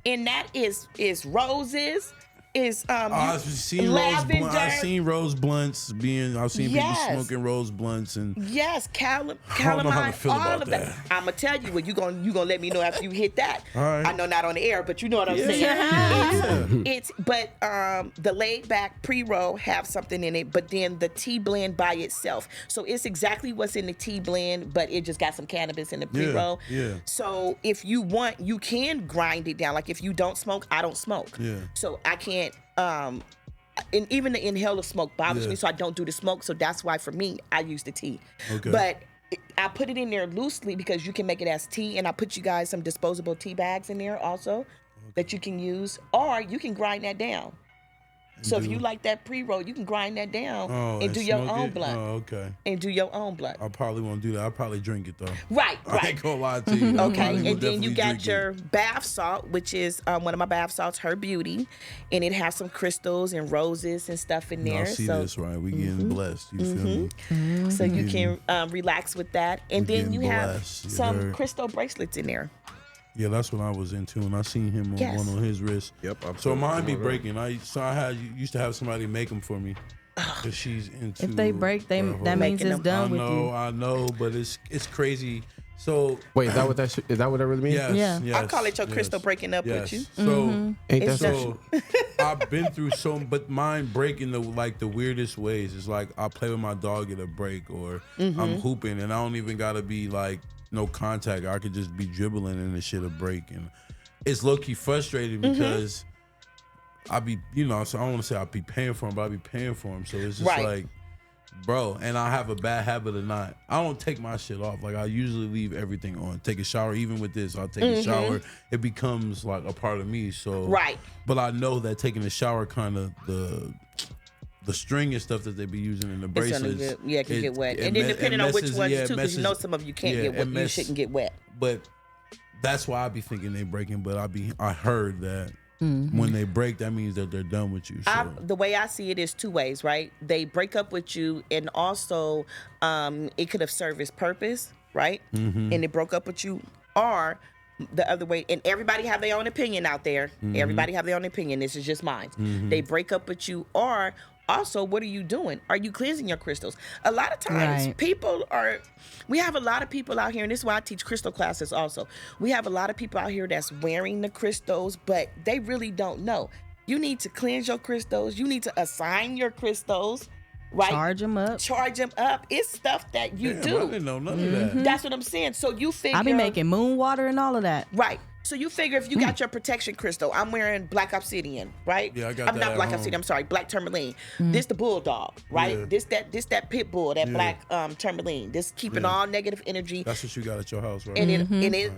and that is roses, is I've seen lavender. I've seen rose blunts being. I've seen Yes. people smoking rose blunts and. Yes, don't know how to calamine, feel all about of that. that. I'm gonna tell you what you gonna let me know after you hit that. All right. I know not on the air, but you know what I'm saying. But the laid back pre-roll have something in it, but then the tea blend by itself. So it's exactly what's in the tea blend, but it just got some cannabis in the pre-roll. yeah. So if you want, you can grind it down. Like if you don't smoke, I don't smoke. Yeah. So I can't can't. And even the inhale of smoke bothers me, so I don't do the smoke. So that's why for me, I use the tea. Okay. But I put it in there loosely because you can make it as tea, and I put you guys some disposable tea bags in there also that you can use, or you can grind that down. So if you like that pre-roll, you can grind that down and do your own blunt. Oh, okay. And do your own blunt. I probably won't do that. I'll probably drink it though. Right. I ain't gonna lie to you. Okay, and then you got your bath salt, which is one of my bath salts, Her Beauty, and it has some crystals and roses and stuff in there. I see this, right? We getting blessed. You feel me? So you can relax with that, and then you have blessed, you some heard? crystal bracelets in there. Yeah, that's what I was into, and I seen him on Yes. one on his wrist. Yep. So mine be breaking. I used to have somebody make them for me, cause she's into. If they break, that means Making it's them. done with you. I know, but it's crazy. So Wait, is that what that really means? yes, Yeah. yes, I call it your crystal yes, breaking up with yes. you. So Ain't that so I've been through but mine breaking the weirdest ways. It's like I play with my dog at a break, or I'm hooping and I don't even gotta be like no contact. I could just be dribbling and the shit a break, and it's low key frustrating because I be so I don't want to say I be paying for him, but I be paying for him. So it's just Right. like, bro, and I have a bad habit of I don't take my shit off. Like I usually leave everything on. Take a shower, even with this, I'll take a shower. It becomes like a part of me. So Right. But I know that taking a shower kind of the string and stuff that they be using in the It's gonna bracelets, get wet. And then depending on which ones too, because you know some of you can't get wet. You shouldn't get wet. But that's why I be thinking they breaking. But I heard that when they break, that means that they're done with you. So. The way I see it is two ways, right? They break up with you, and also it could have served its purpose, right? And it broke up with you, or the other way. And everybody have their own opinion out there. Everybody have their own opinion. This is just mine. They break up with you, or also, what are you doing? Are you cleansing your crystals? A lot of times, Right. we have a lot of people out here, and this is why I teach crystal classes also. We have a lot of people out here that's wearing the crystals, but they really don't know. You need to cleanse your crystals. You need to assign your crystals, right? Charge them up. Charge them up. It's stuff that you Damn, do. I didn't know none of that. That's what I'm saying. So you figure. I be making moon water and all of that. Right. So you figure if you got your protection crystal, I'm wearing black obsidian, right? Yeah, I got I'm that not at black home. obsidian. I'm sorry, black tourmaline. This the bulldog, right? Yeah. This that pit bull, that black tourmaline. This keeping all negative energy, That's what you got at your house, right? and it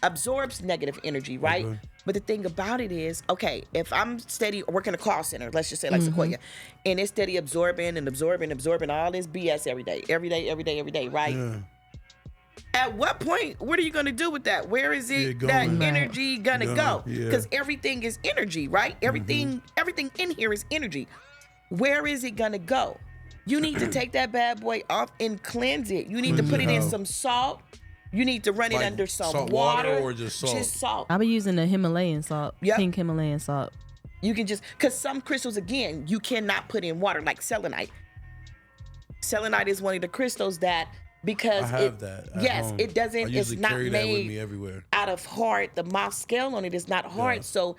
absorbs negative energy, right? Okay. But the thing about it is, okay, if I'm steady working a call center, let's just say like Sequoia, and it's steady absorbing all this BS every day, right? Yeah. At what point, what are you gonna do with that? Where is it Yeah, that going. energy gonna go? Yeah. Because everything is energy, right? Everything in here is energy. Where is it gonna go? You need to take that bad boy off and cleanse it. You need to put it in some salt. You need to run it Like under some salt water. water or just salt? Just salt. I be using the Himalayan salt, Yep. pink Himalayan salt. You can just, because some crystals, again, you cannot put in water, like selenite. Selenite is one of the crystals that, because I have that. At yes, home. it doesn't, I it's usually not carry that with made me everywhere. out of hard, the mouth scale on it is not hard. Yeah. So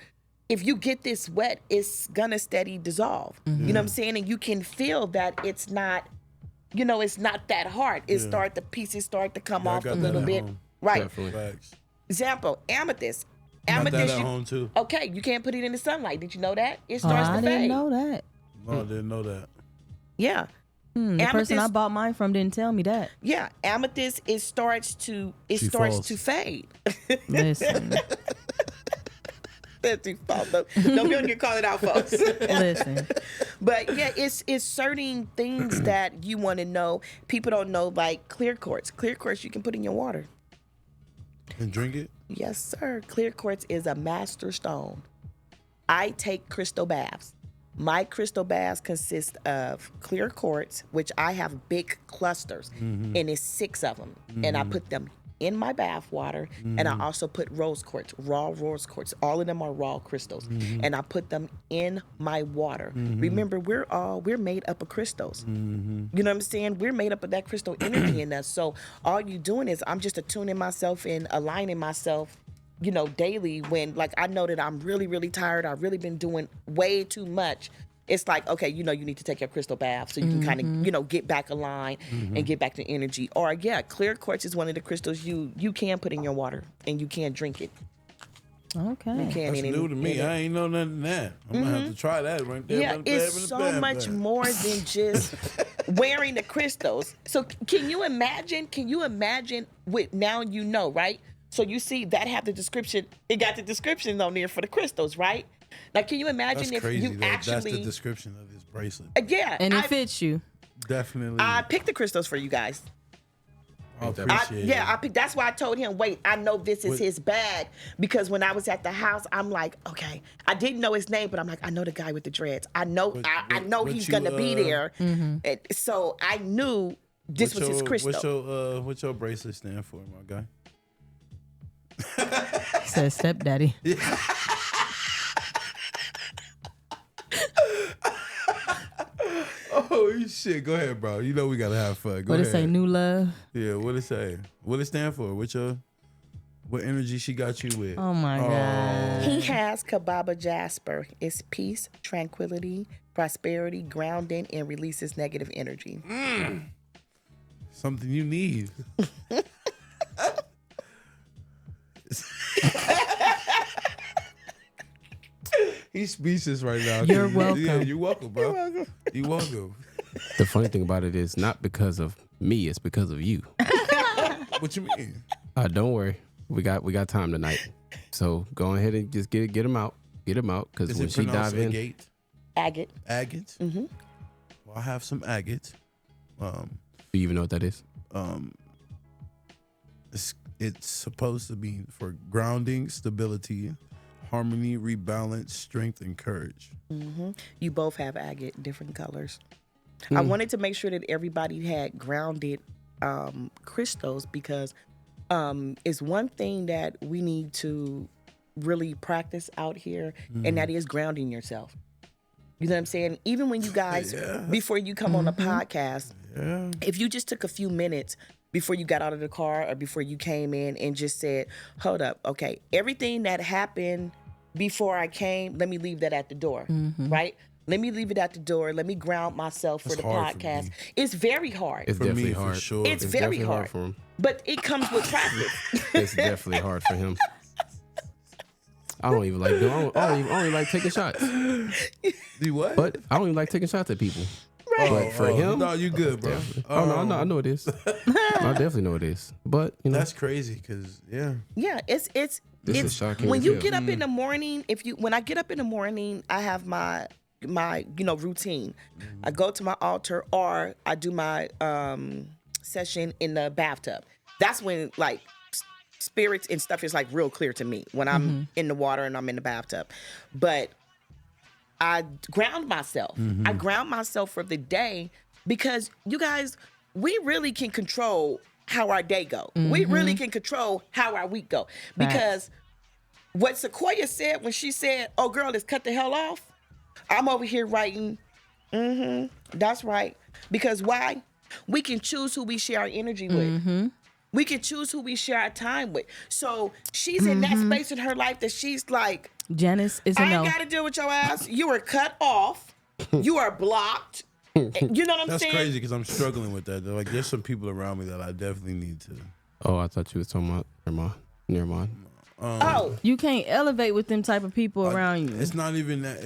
if you get this wet, it's gonna steady dissolve. You know what I'm saying? And you can feel that it's not, it's not that hard. The pieces start to come Yeah, I off got a that little at bit. home. Right. Definitely. Facts. Example, amethyst. Got that Amethyst, at home too. okay, you can't put it in the sunlight. Did you know that? It Oh, starts I to fade. didn't know that. No, I didn't know that. Yeah. The person I Amethyst- bought mine from didn't tell me that. Yeah, amethyst, it starts to falls. fade. Listen, That's too false. Don't be on here calling out folks. listen. But yeah, it's certain things that you want to know. People don't know, like clear quartz. Clear quartz you can put in your water. And drink it? Yes, sir. Clear quartz is a master stone. I take crystal baths. My crystal baths consist of clear quartz, which I have big clusters, and it's 6 of them. And I put them in my bath water, and I also put rose quartz, raw rose quartz. All of them are raw crystals, and I put them in my water. Remember, we're made up of crystals. You know what I'm saying? We're made up of that crystal energy in us. So all you doing is I'm just attuning myself and aligning myself, daily when, like, I know that I'm really, really tired. I've really been doing way too much. It's like, okay, you need to take your crystal bath so you can kind of, get back aligned and get back to energy. Or, yeah, clear quartz is one of the crystals you can put in your water and you can drink it. Okay. You can't That's eat new to me. I ain't know nothing of that. I'm gonna have to try that right there. Yeah, it's so much more than just wearing the crystals. So can you imagine? Can you imagine with now you know, right? So you see that have the description. It got the description on there for the crystals, right? Now, can you imagine That's if crazy. you That's the actually? description of this bracelet. Yeah, And it fits you. Definitely. I picked the crystals for you guys. I appreciate it. I picked. That's why I told him, wait, I know this is his bag because when I was at the house, I'm like, okay, I didn't know his name, but I'm like, I know the guy with the dreads. I know, I know he's gonna be there. And so I knew this was his crystal. What's your bracelet stand for, my guy? Says stepdaddy. Oh shit! Go ahead, bro. You know we gotta have fun. Go What ahead. it say? New love. Yeah. What it say? What it stand for? What energy she got you with? Oh my god. He has Kababa Jasper. It's peace, tranquility, prosperity, grounding, and releases negative energy. Something you need. He's speechless right now. You're welcome. Yeah, you're welcome, bro. You're welcome. The funny thing about it is not because of me, it's because of you. What you mean? Don't worry. We got time tonight. So go ahead and just get him out. Get him out. Because Is when it she pronounced dive in. agate? Agate. Agate? Mm-hmm. Well, I have some agate. Do you even know what that is? It's supposed to be for grounding, stability, harmony, rebalance, strength, and courage. You both have agate, different colors. I wanted to make sure that everybody had grounded crystals because it's one thing that we need to really practice out here, and that is grounding yourself. You know what I'm saying? Even when you guys, before you come on the podcast, if you just took a few minutes before you got out of the car or before you came in and just said, hold up, okay, everything that happened before I came, let me leave that at the door, right? Let me leave it at the door. Let me ground myself for It's the hard for podcast. me. It's very hard. It's For definitely me, for hard. sure. It's very definitely hard. for him. But it comes with practice. It's definitely hard for him. I don't even like doing. I don't even like taking shots. Do what? But I don't even like taking shots at people. But for him, no, you good, bro. oh no, I know it is. I definitely know it is. But you know, That's crazy, because Yeah, it's This is shocking when as you hell. get up in the morning. When I get up in the morning, I have my routine. I go to my altar or I do my session in the bathtub. That's when like spirits and stuff is like real clear to me when I'm in the water and I'm in the bathtub. But I ground myself. I ground myself for the day because you guys, we really can control how our day go. We really can control how our week go. Because what Sequoia said when she said, oh girl, let's cut the hell off. I'm over here writing, that's right. Because why? We can choose who we share our energy with. We can choose who we share our time with. So she's in that space in her life that she's like, Janice is a I no. ain't got to deal with your ass. You are cut off. You are blocked. You know what I'm that's saying? crazy, because I'm struggling with that. Like, there's some people around me that I definitely need to. oh, I thought you was talking about near mine. Oh, You can't elevate with them type of people around you. It's not even that.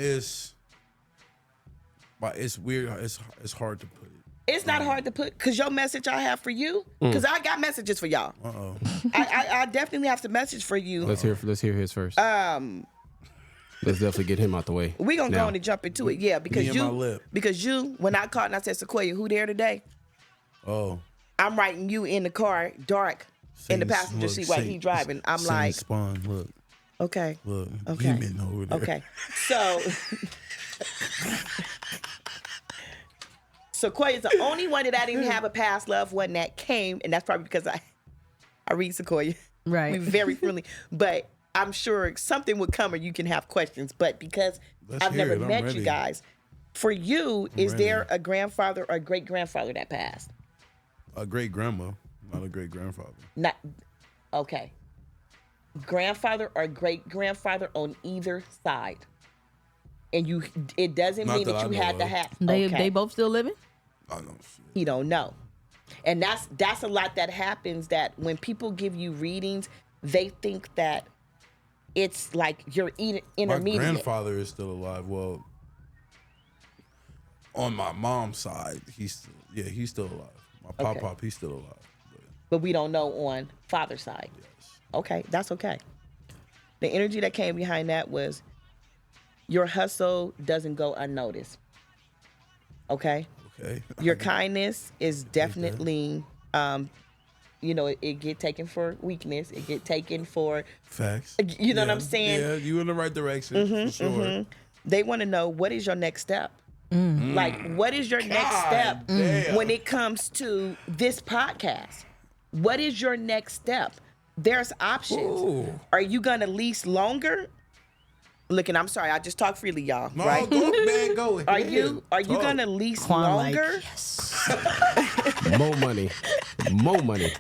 But it's weird. It's hard to put it. it's not hard to put because your message I have for you, because I got messages for y'all. I definitely have some message for you. Let's hear his first. Let's definitely get him out the way. We're gonna now. go on and jump into it. Yeah, because Me and my lip. when I called and I said, Sequoia, who there today? Oh. I'm writing you in the car, dark, in the passenger seat while he driving. I'm like, Spawn, look, okay. Okay. demon over there. Okay. So Sequoia's the only one that I didn't have a past loved one that came, and that's probably because I read Sequoia. Right. We're very friendly. But I'm sure something would come or you can have questions. But because Let's I've hear never it. I'm met ready. you guys, for you, is ready. there a grandfather or a great grandfather that passed? A great grandma, not a great grandfather. Not okay. Grandfather or great grandfather on either side. And it doesn't Not mean that that I you know had to of. have They both still living? I know. Shit. He don't know. And that's a lot that happens, that when people give you readings, they think that it's like you're My intermediate. grandfather is still alive. Well, on my mom's side, he's still alive. My Okay. pop, he's still alive. But we don't know on father's side. Yes. Okay, that's okay. The energy that came behind that was your hustle doesn't go unnoticed. Okay? Okay. Your kindness is definitely, it get taken for weakness. It get taken for, Facts. you know what I'm saying? Yeah, you in the right direction for sure. They want to know, what is your next step? Like, what is your next step damn. when it comes to this podcast? What is your next step? There's options. Ooh. Are you going to lease longer? Look, and I'm sorry, I just talk freely, y'all, No, right? go, man, go ahead. Are you Talk. going to lease Quan like, longer? More money. More money.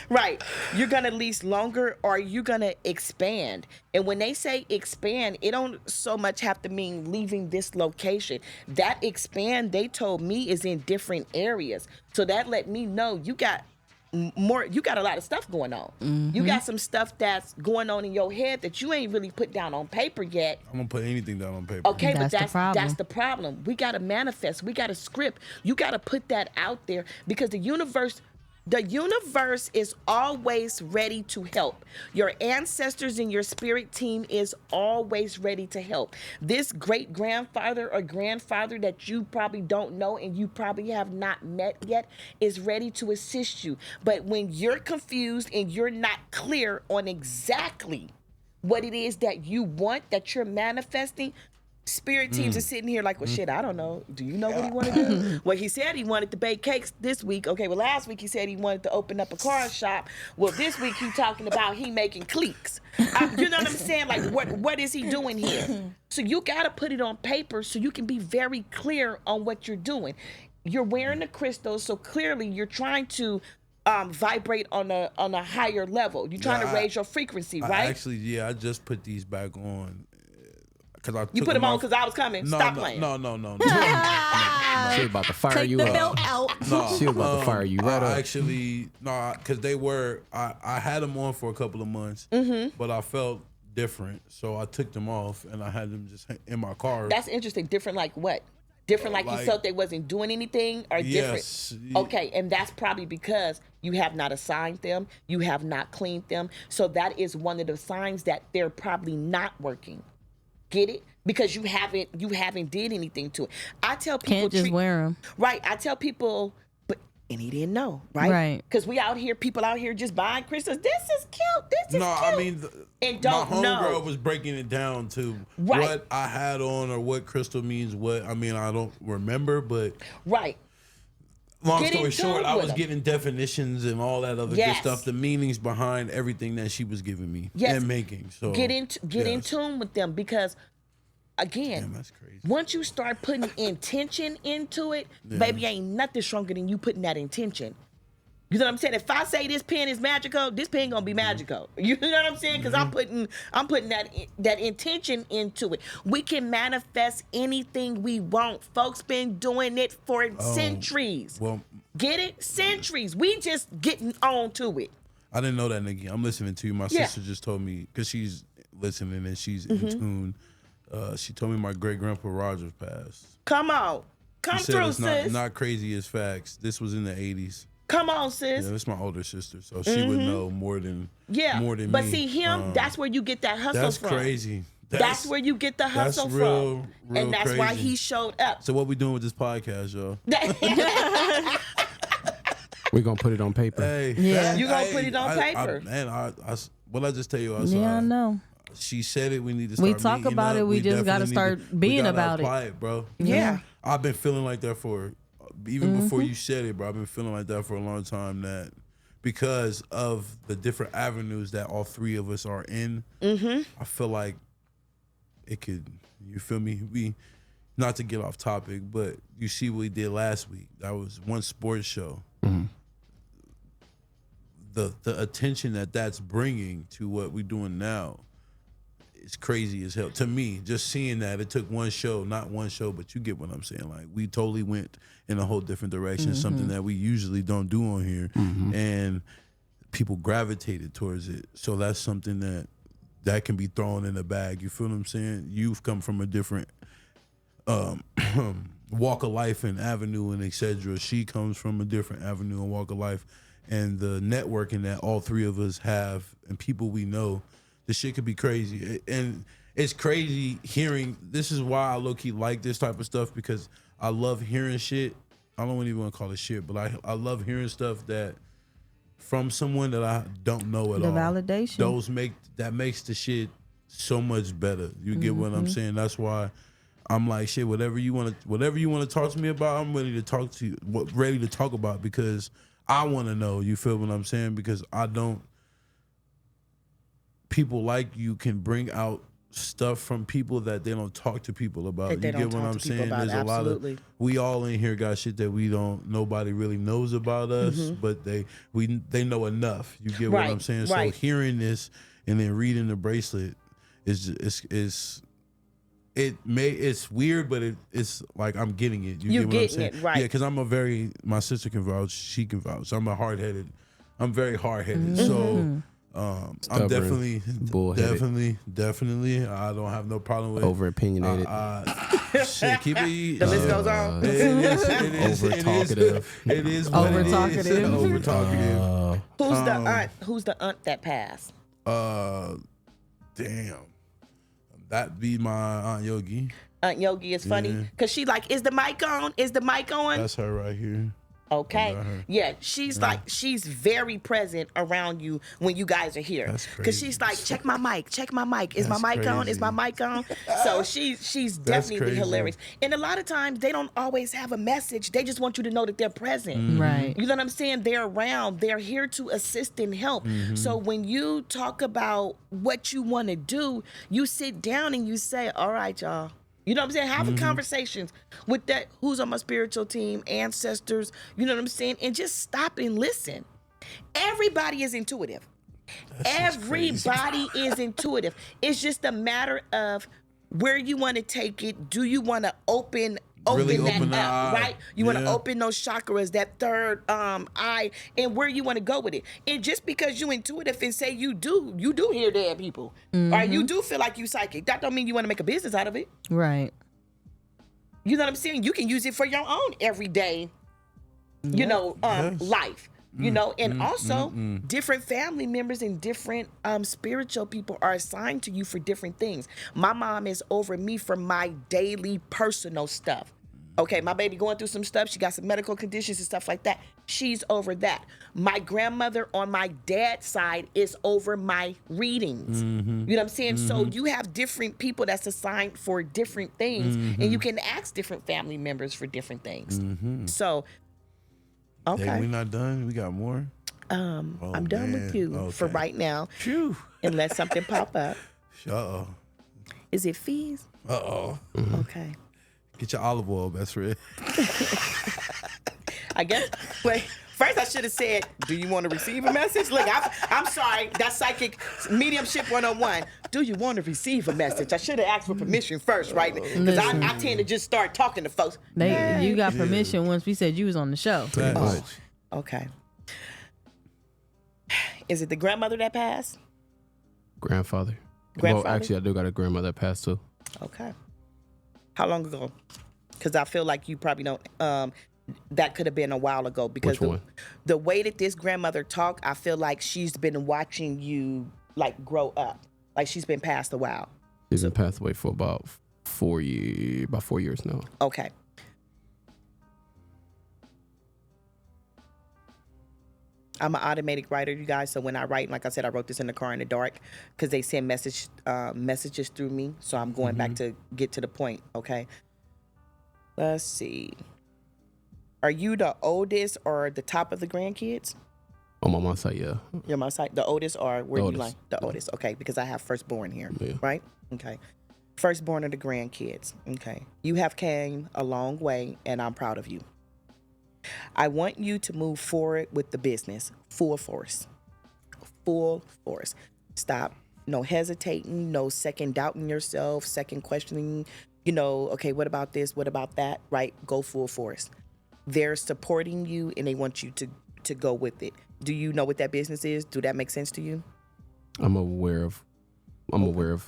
Right. You're going to lease longer, or are you going to expand? And when they say expand, it don't so much have to mean leaving this location. That expand, they told me, is in different areas. So that let me know you got a lot of stuff going on. You got some stuff that's going on in your head that you ain't really put down on paper yet. I'm gonna put anything down on paper. Okay, That's but the problem. that's the problem. We got to manifest. We got to script. You got to put that out there, because the universe is always ready to help. Your ancestors and your spirit team is always ready to help. This great grandfather or grandfather that you probably don't know and you probably have not met yet is ready to assist you. But when you're confused and you're not clear on exactly what it is that you want, that you're manifesting, spirit teams are sitting here like, well, shit, I don't know. Do you know what he want to do? Well, he said he wanted to bake cakes this week. Okay, well, last week he said he wanted to open up a car shop. Well, this week he talking about he making cliques. You know what I'm saying? Like, what is he doing here? So you got to put it on paper so you can be very clear on what you're doing. You're wearing the crystals, so clearly you're trying to vibrate on a higher level. You're trying to raise your frequency, right? Actually, I just put these back on. You put them on because I was coming. Stop playing. No. She was about to fire Take you the up. belt out. She was about to fire you right up. Actually, no, because I had them on for a couple of months, but I felt different, so I took them off and I had them just in my car. That's interesting. Different like what? Different like you felt they wasn't doing anything, or Yes. different? Okay, and that's probably because you have not assigned them, you have not cleaned them. So that is one of the signs that they're probably not working. Get it? Because you haven't did anything to it. I tell people Can't just wear them. Right. I tell people, and he didn't know, right? Right. Because people out here just buying crystals. This is cute. This is cute. I mean, and my don't know. homegirl was breaking it down to Right. what I had on or what crystal means what. I mean, I don't remember, but Right. long Get story in short, tune I with was them. getting definitions and all that other Yes. good stuff, the meanings behind everything that she was giving me Yes. and making. So Get in yes. tune with them, because again, Damn, that's crazy. once you start putting intention into it, baby, ain't nothing stronger than you putting that intention. You know what I'm saying? If I say this pen is magical, this pen gonna be magical. You know what I'm saying? Because I'm putting that intention into it. We can manifest anything we want. Folks been doing it for centuries. Well, Get it? Centuries. We just getting on to it. I didn't know that, Nikki. I'm listening to you. My Yeah. sister just told me, because she's listening and she's in tune. She told me my great grandpa Rogers passed. Come on. Come She said through, it's sis. not crazy as facts. This was in the 80s. Come on, sis. Yeah, that's my older sister, so she would know more than more than but me. see him, that's where you get that hustle That's from. crazy. That's where you get the hustle real, from. real And that's why crazy. he showed up. So what we doing with this podcast, y'all? We're going to put it on paper. Hey, Yeah. You gonna put it on paper. What I just tell you, Yeah, I know. She said it. We need to We start. talk meeting about up. it, we just gotta definitely start need to- being we gotta about it. apply it, bro. Yeah. I've been feeling like that for even before you said it, bro. I've been feeling like that for a long time. That because of the different avenues that all three of us are in, I feel like it could. You feel me? We not to get off topic, but you see what we did last week. That was one sports show. The attention that's bringing to what we're doing now is crazy as hell to me. Just seeing that it took one show, not one show, but you get what I'm saying. Like we totally went in a whole different direction, something that we usually don't do on here, and people gravitated towards it. So that's something that that can be thrown in a bag. You feel what I'm saying? You've come from a different walk of life and avenue and etc. She comes from a different avenue and walk of life, and the networking that all three of us have and people we know, this shit could be crazy. And it's crazy hearing. This is why I low-key like this type of stuff, because I love hearing shit. I don't even want to call it shit, but I love hearing stuff that from someone that I don't know at all. The validation. That makes the shit so much better. You get what I'm saying? That's why I'm like, shit, whatever you want to talk to me about, I'm ready to talk to you, ready to talk about, because I want to know. You feel what I'm saying? Because people like you can bring out stuff from people that they don't talk to people about. You get what I'm saying? There's a lot of, we all in here got shit that nobody really knows about us, but they know enough. You get what I'm saying? So hearing this and then reading the bracelet it's weird, but it's like I'm getting it. You get what I'm saying? It, right? Yeah, because my sister can vouch, she can vouch. I'm very hard headed. So I'm definitely. I don't have no problem with over opinionated. Shit, keep it. The list goes on. It is over talkative. It is over what it talkative. is. Over talkative. Who's the aunt? Who's the aunt that passed? Damn. That'd be my Aunt Yogi. Aunt Yogi is funny because she like, is the mic on? Is the mic on? That's her right here. Okay. Yeah, she's like, she's very present around you when you guys are here. That's crazy. Because she's like, check my mic. Is my mic on? Is my mic on? So she's definitely crazy. hilarious. And a lot of times they don't always have a message. They just want you to know that they're present. Right. You know what I'm saying? They're around. They're here to assist and help. So when you talk about what you want to do, you sit down and you say, all right, y'all. You know what I'm saying? Having conversations with that, who's on my spiritual team, ancestors, you know what I'm saying? And just stop and listen. Everybody is intuitive. Everybody is intuitive. It's just a matter of where you want to take it. Do you want to open that up, right? You want to open those chakras, that third eye, and where you want to go with it. And just because you intuitive and say you do hear dead people, or you do feel like you psychic, that don't mean you want to make a business out of it. Right. You know what I'm saying? You can use it for your own everyday, life. You know, and also different family members and different spiritual people are assigned to you for different things. My mom is over me for my daily personal stuff. Okay, my baby going through some stuff. She got some medical conditions and stuff like that. She's over that. My grandmother on my dad's side is over my readings. You know what I'm saying? So you have different people that's assigned for different things, and you can ask different family members for different things. So, okay. Hey, we're not done. We got more. I'm done with you for right now. Phew. Unless something pop up. Uh-oh. Is it Feez? Uh-oh. Okay. Get your olive oil, best friend. I guess. Wait. First, I should have said, "Do you want to receive a message?" Look, I'm sorry. That's psychic mediumship 101. Do you want to receive a message? I should have asked for permission first, right? Because I tend to just start talking to folks. You got permission once we said you was on the show. Okay. Is it the grandmother that passed? Grandfather. Grandfather? Well, actually, I do got a grandmother that passed too. Okay. How long ago? Because I feel like you probably don't. That could have been a while ago. Because the way that this grandmother talked, I feel like she's been watching you like grow up. Like she's been passed a while. She's been passed away for about 4 years now. Okay. I'm an automatic writer, you guys. So when I write, like I said, I wrote this in the car in the dark because they send messages through me. So I'm going back to get to the point. Okay. Let's see. Are you the oldest or the top of the grandkids? On my mom's side, yeah. Your mom's side, the oldest, or where do you oldest. like the oldest? Okay, because I have firstborn here, Yeah. right? Okay. Firstborn of the grandkids. Okay. You have came a long way, and I'm proud of you. I want you to move forward with the business, full force. Full force. Stop. No hesitating, no second doubting yourself, second questioning, okay, what about this? What about that? Right? Go full force. They're supporting you and they want you to go with it. Do you know what that business is? Do that make sense to you? I'm aware of I'm aware of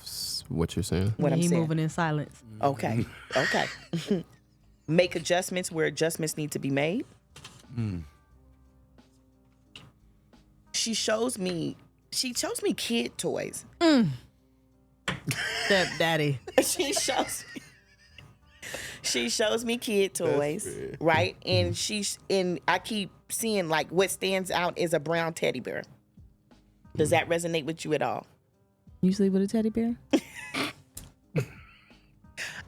what you're saying. What I'm He saying. moving in silence. Okay. Okay. Make adjustments where adjustments need to be made. She shows me kid toys. Stepdaddy. She shows me kid toys, right? And I keep seeing like what stands out is a brown teddy bear. Does that resonate with you at all? You sleep with a teddy bear?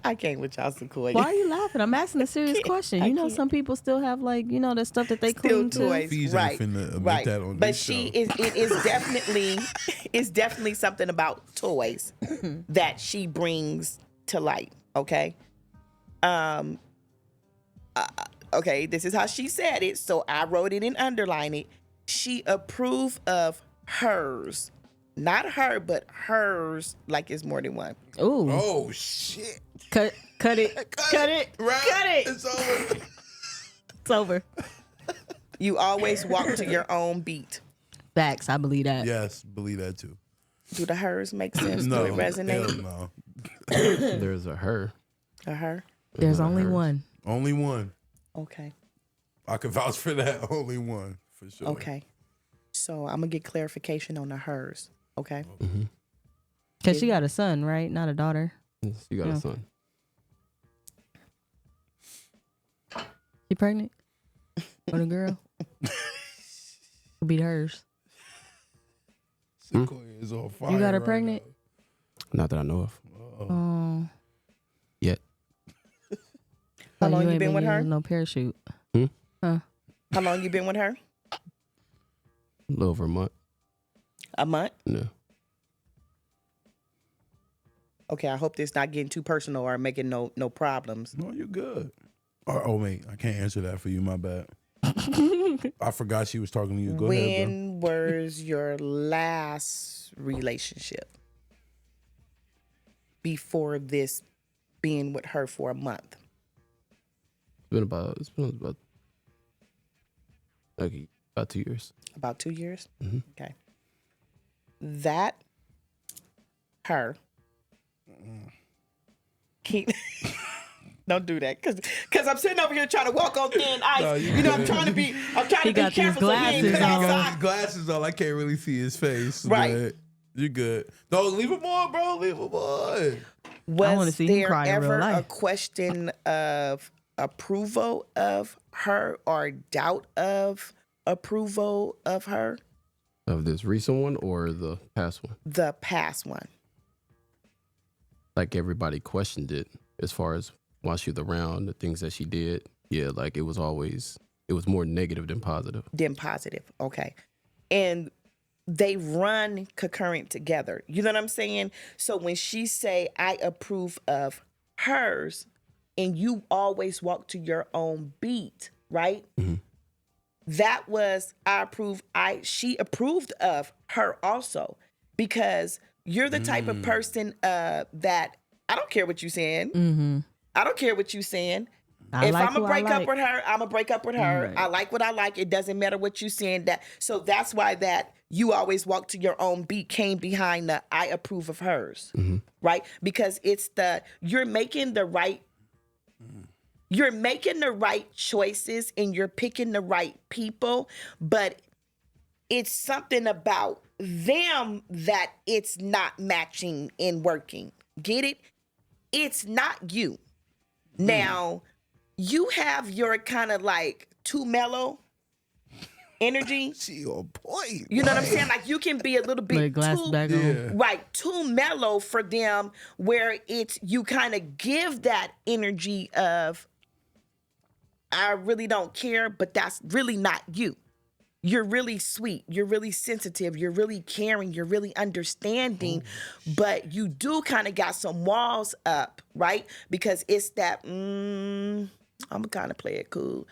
I came with y'all, Sequoia. Why are you laughing? I'm asking a serious question. You know, some people still have like, the stuff that they Still cling to. toys, Feez ain't right? finna admit Right. that on But this she show. it is definitely it's definitely something about toys that she brings to light. Okay. Okay, this is how she said it, so I wrote it and underlined it. She approved of hers. Not her, but hers, like it's more than one. Ooh. Oh shit! Cut it. Cut it. Right? Cut it. It's over. It's over. You always walk to your own beat. Facts. I believe that. Yes, believe that too. Do the hers make sense? No, Do it resonate? hell no. There's a her. A her? There's a only hers. one. Only one. Okay. I can vouch for that. Only one for sure. Okay. So I'm gonna get clarification on the hers. Okay. Because she got a son, right? Not a daughter. You got a son. She pregnant? With a girl? Could be hers. Sequoia is on fire. You got her right pregnant? Not that I know of. Oh. Yet. How long you ain't been with her? using no parachute. How long you been with her? A little over a month. A month? No. Okay, I hope this not getting too personal or making no problems. now. No, you're good. Oh wait, I can't answer that for you. My bad. I forgot she was talking to you. Go ahead, When was your last relationship? Before this being with her for a month. It's been about like about 2 years. About 2 years? Mm-hmm. Okay. That her. Keep, don't do that, cause I'm sitting over here trying to walk on thin ice. No, you know, I'm trying to be got these careful so he ain't glasses cut on. bro. outside. His glasses on. I can't really see his face. Right. But you're good. No, leave him on, bro. Leave him on. wanna Was see him there cry in real ever a life. question of approval of her or doubt of approval of her? Of this recent one or the past one? The past one. Like everybody questioned it as far as while she was around, the things that she did. Yeah, like it was more negative than positive. Then positive. Okay. And they run concurrent together. You know what I'm saying? So when she say, I approve of hers, and you always walk to your own beat, right? Mm-hmm. That was, she approved of her also, because you're the type of person that I don't care what you're saying. Mm-hmm. I don't care what you're saying. I If like I'm who gonna I break up like. with her, I'm gonna break up with her. Right. I like what I like. It doesn't matter what you're saying. So that's why that you always walk to your own beat came behind the I approve of hers, right? Because it's you're making the right choices and you're picking the right people, but it's something about them that it's not matching and working. Get it? It's not you. Now, you have your kind of like too mellow energy. She on point. You know what I'm saying? Like you can be a little Put bit glasses too, back on. right, too mellow for them, where it's you kind of give that energy of I really don't care, but that's really not you. You're really sweet. You're really sensitive. You're really caring. You're really understanding, but you do kind of got some walls up, right? Because it's that, I'm going to kind of play it cool.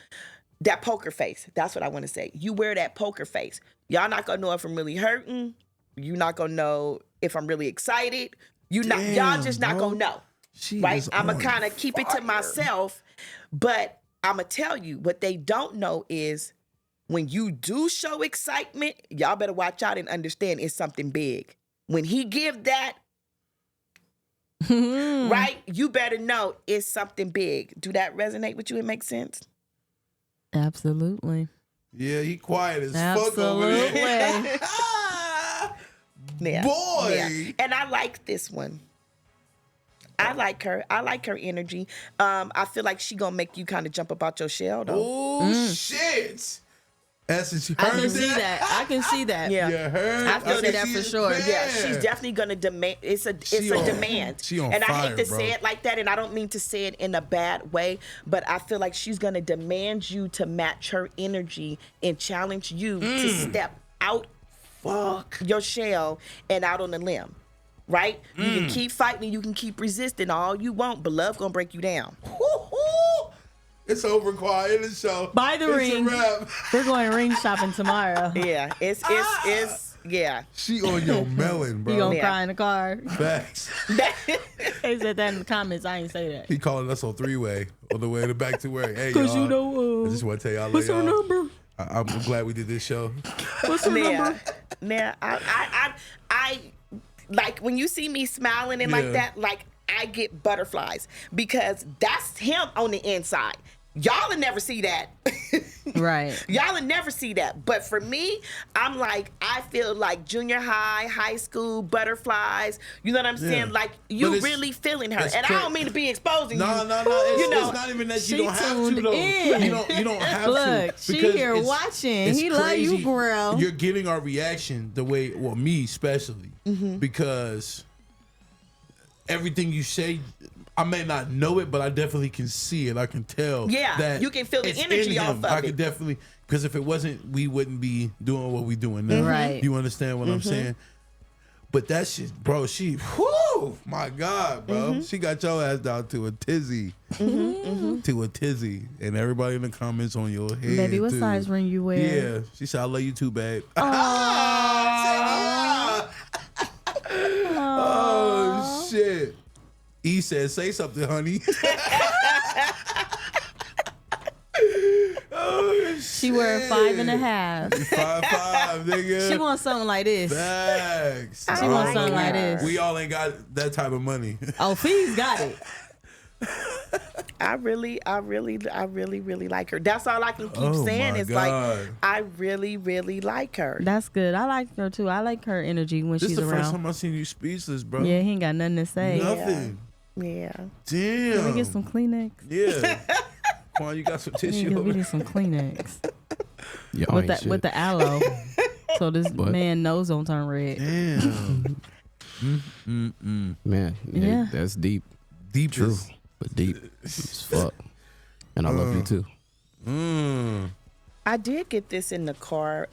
That poker face. That's what I want to say. You wear that poker face. Y'all not going to know if I'm really hurting. You're not going to know if I'm really excited. Y'all just not going to know, She right? is I'm going on to kind of keep it to fire. myself, but I'm going to tell you what they don't know is when you do show excitement, y'all better watch out and understand it's something big. When he give that right? You better know it's something big. Do that resonate with you? It makes sense? Absolutely. Yeah, he quiet as fuck over there. Absolutely. Yeah. Boy. Yeah. And I like this one. I like her. I like her energy. I feel like she gonna make you kind of jump about your shell, though. Oh, shit. Essence, you I heard can see that. I can see that. Yeah. You heard? I feel see that that for sure. Yeah, she's definitely gonna demand. It's a on- demand. she on and I fire, hate to bro. say it like that, and I don't mean to say it in a bad way, but I feel like she's gonna demand you to match her energy and challenge you to step out your shell and out on the limb. Right? You can keep fighting, you can keep resisting all you want, but love gonna break you down. It's over, quiet. It's so. Buy the ring. A wrap. We're going ring shopping tomorrow. Yeah, it's yeah. She on your melon, bro. You gonna Yeah. cry in the car? Facts. They said that in the comments. I ain't say that. He calling us on 3-way on the way back to work. Hey, Cause y'all. you know, I just want to tell y'all. what's her number? I'm glad we did this show. What's her number? Now, I like when you see me smiling and Yeah. like that, like I get butterflies because that's him on the inside. Y'all will never see that. Right. Y'all will never see that. But for me, I'm like, I feel like junior high, high school, butterflies. You know what I'm saying? Yeah. Like, you But it's- really feeling her. it's And I cra- don't mean to be exposing No, you. no, no. It's, You know, it's not even that she you don't have to tuned though. in. You don't have Look, to. she because here it's- watching. it's He love you, crazy. girl. You're getting our reaction the way, well, me especially, because everything you say, I may not know it, but I definitely can see it. I can tell. Yeah, that you can feel the it's energy in off him. of I it. could definitely, because if it wasn't, we wouldn't be doing what we doing now. Right. You understand what I'm saying? But that shit, bro, whoo, my God, bro. She got your ass down to a tizzy. To a tizzy. And everybody in the comments on your head, Baby, what too. size ring you wear? Yeah. She said, I love you too, babe. Oh, shit. E said, say something, honey. Oh, She wear 5.5. 5'5", nigga. She wants something like this. Facts. She wants something like this. We all ain't got that type of money. Oh, Feez got it. I really like her. That's all I can keep Oh, saying my is God. like, I really like her. That's good. I like her too. I like her energy when This is she's the first around. time I seen you speechless, bro. Yeah, he ain't got nothing to say. Nothing. Yeah. Damn. Can we get some Kleenex? Yeah. Come on, you got some tissue We over need some Kleenex Y'all with ain't that with shit. the aloe, so this What? man nose don't turn red. Damn. Man, Yeah. that's deep. Deep True. is- But deep as fuck. And I love you too. I did get this in the car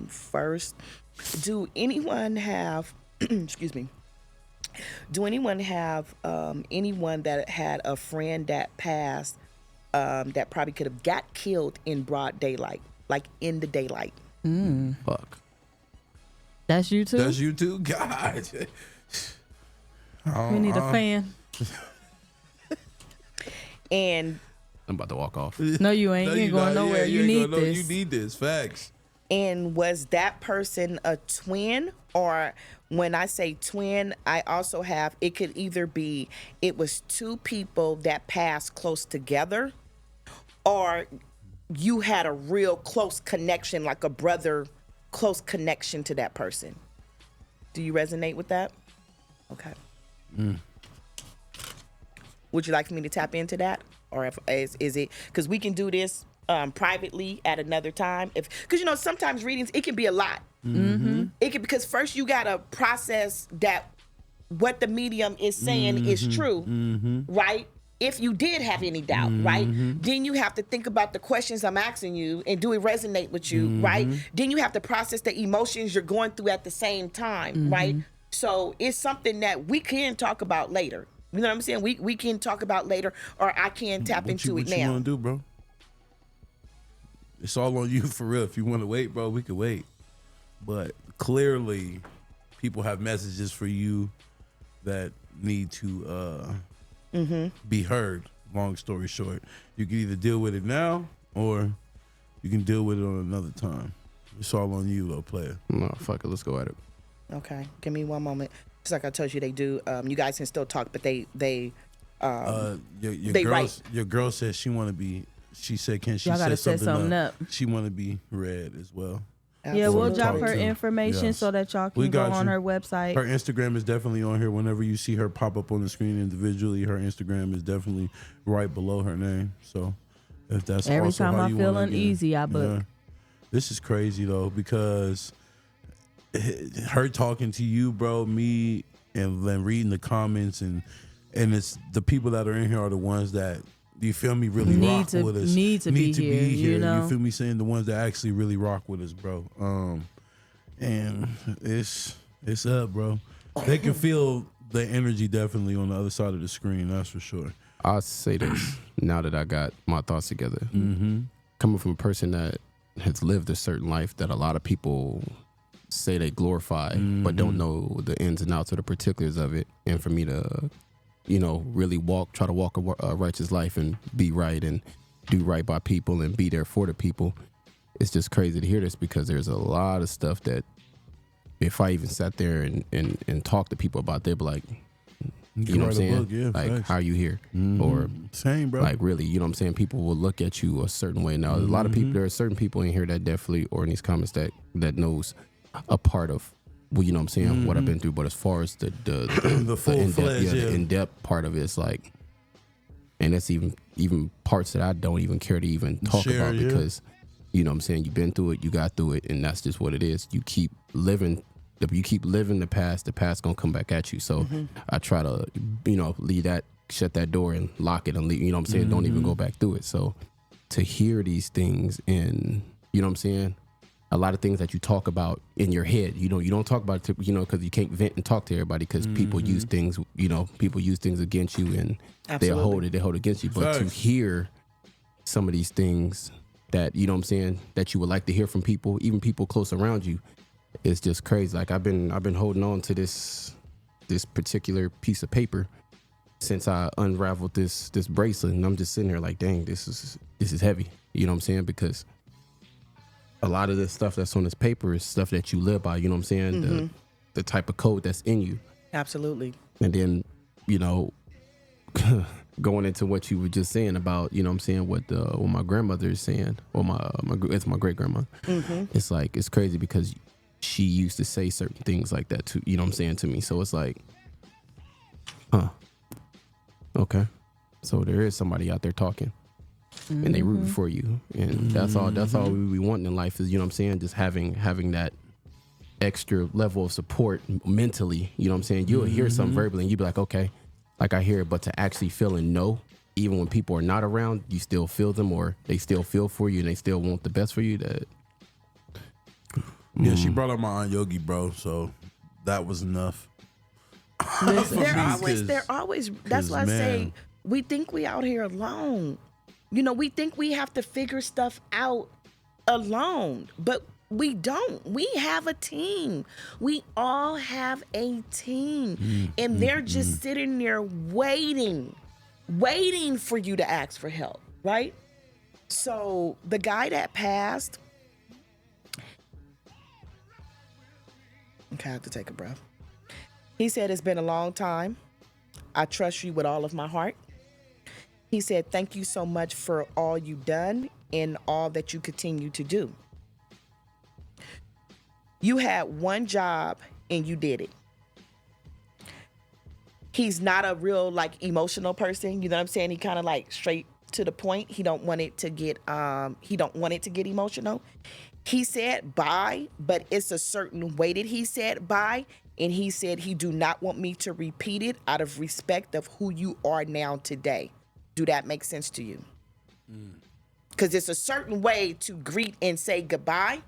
first. Do anyone have excuse me. Do anyone have anyone that had a friend that passed that probably could have got killed in broad daylight, like in the daylight? Fuck. That's you too. That's you too? God. We need a fan. And I'm about to walk off. No, you ain't. No, you ain't going not. nowhere. Yeah, You ain't need going this. You need this. Facts. was that person a twin? Or when I say twin, I also have, it could either be it was two people that passed close together, or you had a real close connection, like a brother close connection to that person. Do you resonate with that? Okay. Would you like for me to tap into that? Or is it, because we can do this privately at another time, because sometimes readings, it can be a lot. It can, because first you gotta process that what the medium is saying is true, right? If you did have any doubt, right? Then you have to think about the questions I'm asking you, and do it resonate with you, right? Then you have to process the emotions you're going through at the same time, right? So it's something that we can talk about later. You know what I'm saying? We can talk about later, or I can tap into what it you now. want to do, bro? It's all on you for real. If you want to wait, bro, we can wait. But clearly, people have messages for you that need to be heard. Long story short, you can either deal with it now, or you can deal with it on another time. It's all on you, little player. No, fuck it. Let's go at it. Okay, give me one moment. Just like I told you, they do. You guys can still talk, but they Your they girl, write. your girl says she want to be. She said, "Can she Y'all gotta set set something something up? up. She want to be read as well." Yeah, we'll Absolutely. drop her too. information Yes. so that y'all We can go got on you. her website. Her Instagram is definitely on here. Whenever you see her pop up on the screen individually, her Instagram is definitely right below her name. So if that's Every also time how I you feel wanna get- uneasy, I book. This is crazy though, because her talking to you, bro, me, and then reading the comments, and it's the people that are in here are the ones that, you feel me, really Need rock to- with us. need to be here, you know? You feel me, saying the ones that actually really rock with us, bro. And it's up, bro. They can feel the energy definitely on the other side of the screen. That's for sure. I'll say this now that I got my thoughts together. Coming from a person that has lived a certain life that a lot of people say they glorify, but don't know the ins and outs or the particulars of it. And for me to, really try to walk a righteous life and be right and do right by people and be there for the people. It's just crazy to hear this, because there's a lot of stuff that if I even sat there and talked to people about, they'd be like, you know what I'm saying? Yeah, like, facts. how are you here? Or Same, bro. like, really, you know what I'm saying? People will look at you a certain way. Now, a lot of people, there are certain people in here that definitely, or in these comments, that knows a part of, well, you know what I'm saying, what I've been through. But as far as the full-fledged, the in-depth part of it, it's like, and it's even parts that I don't even care to even talk Share, about, yeah. because, you know what I'm saying, you've been through it, you got through it, and that's just what it is. You keep living the past gonna come back at you. So I try to, leave that, shut that door and lock it and leave, you know what I'm saying, don't even go back through it. So to hear these things, and you know what I'm saying, a lot of things that you talk about in your head, you don't talk about it, because you can't vent and talk to everybody, because people use things, people use things against you, and they hold it against you. But to Facts. hear some of these things that, you know what I'm saying, that you would like to hear from people, even people close around you, it's just crazy. Like, I've been holding on to this particular piece of paper since I unraveled this bracelet, and I'm just sitting there like, dang, this is heavy. You know what I'm saying? Because a lot of this stuff that's on this paper is stuff that you live by. You know what I'm saying? The type of code that's in you. Absolutely. And then, going into what you were just saying about, you know what I'm saying, what my grandmother is saying, or it's my great grandma. It's like, it's crazy, because she used to say certain things like that too, you know what I'm saying, to me. So it's like, okay, so there is somebody out there talking, and they rooting for you, and that's all we want in life is, you know what I'm saying, just having that extra level of support mentally. You know what I'm saying? You'll hear something verbally and you'll be like, okay, like, I hear it, but to actually feel and know, even when people are not around, you still feel them, or they still feel for you and they still want the best for you. That Yeah, she brought up my Aunt Yogi, bro. So that was enough. They're always. That's why I say man. we think we out here alone. We think we have to figure stuff out alone, but we don't. We have a team. We all have a team, and they're just sitting there waiting for you to ask for help, right? So the guy that passed. Okay, I have to take a breath. He said, it's been a long time. I trust you with all of my heart. He said, thank you so much for all you've done and all that you continue to do. You had one job and you did it. He's not a real emotional person. You know what I'm saying? He kind of straight to the point. He don't want it to get emotional. He said bye, but it's a certain way that he said bye. And he said he do not want me to repeat it out of respect of who you are now today. Do that make sense to you? Because it's a certain way to greet and say goodbye.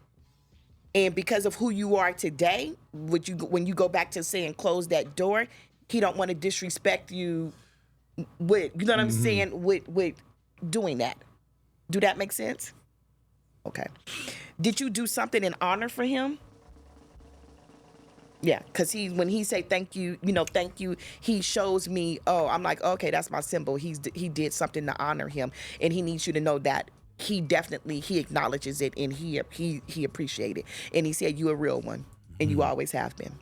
And because of who you are today, when you go back to saying close that door, he don't want to disrespect you with, you know what I'm saying, with doing that. Do that make sense? Okay. Did you do something in honor for him? Yeah, because when he say thank you, thank you, he shows me, I'm like, okay, that's my symbol. He did something to honor him, and he needs you to know that he acknowledges it, and he appreciated it. And he said, you a real one, and you always have been.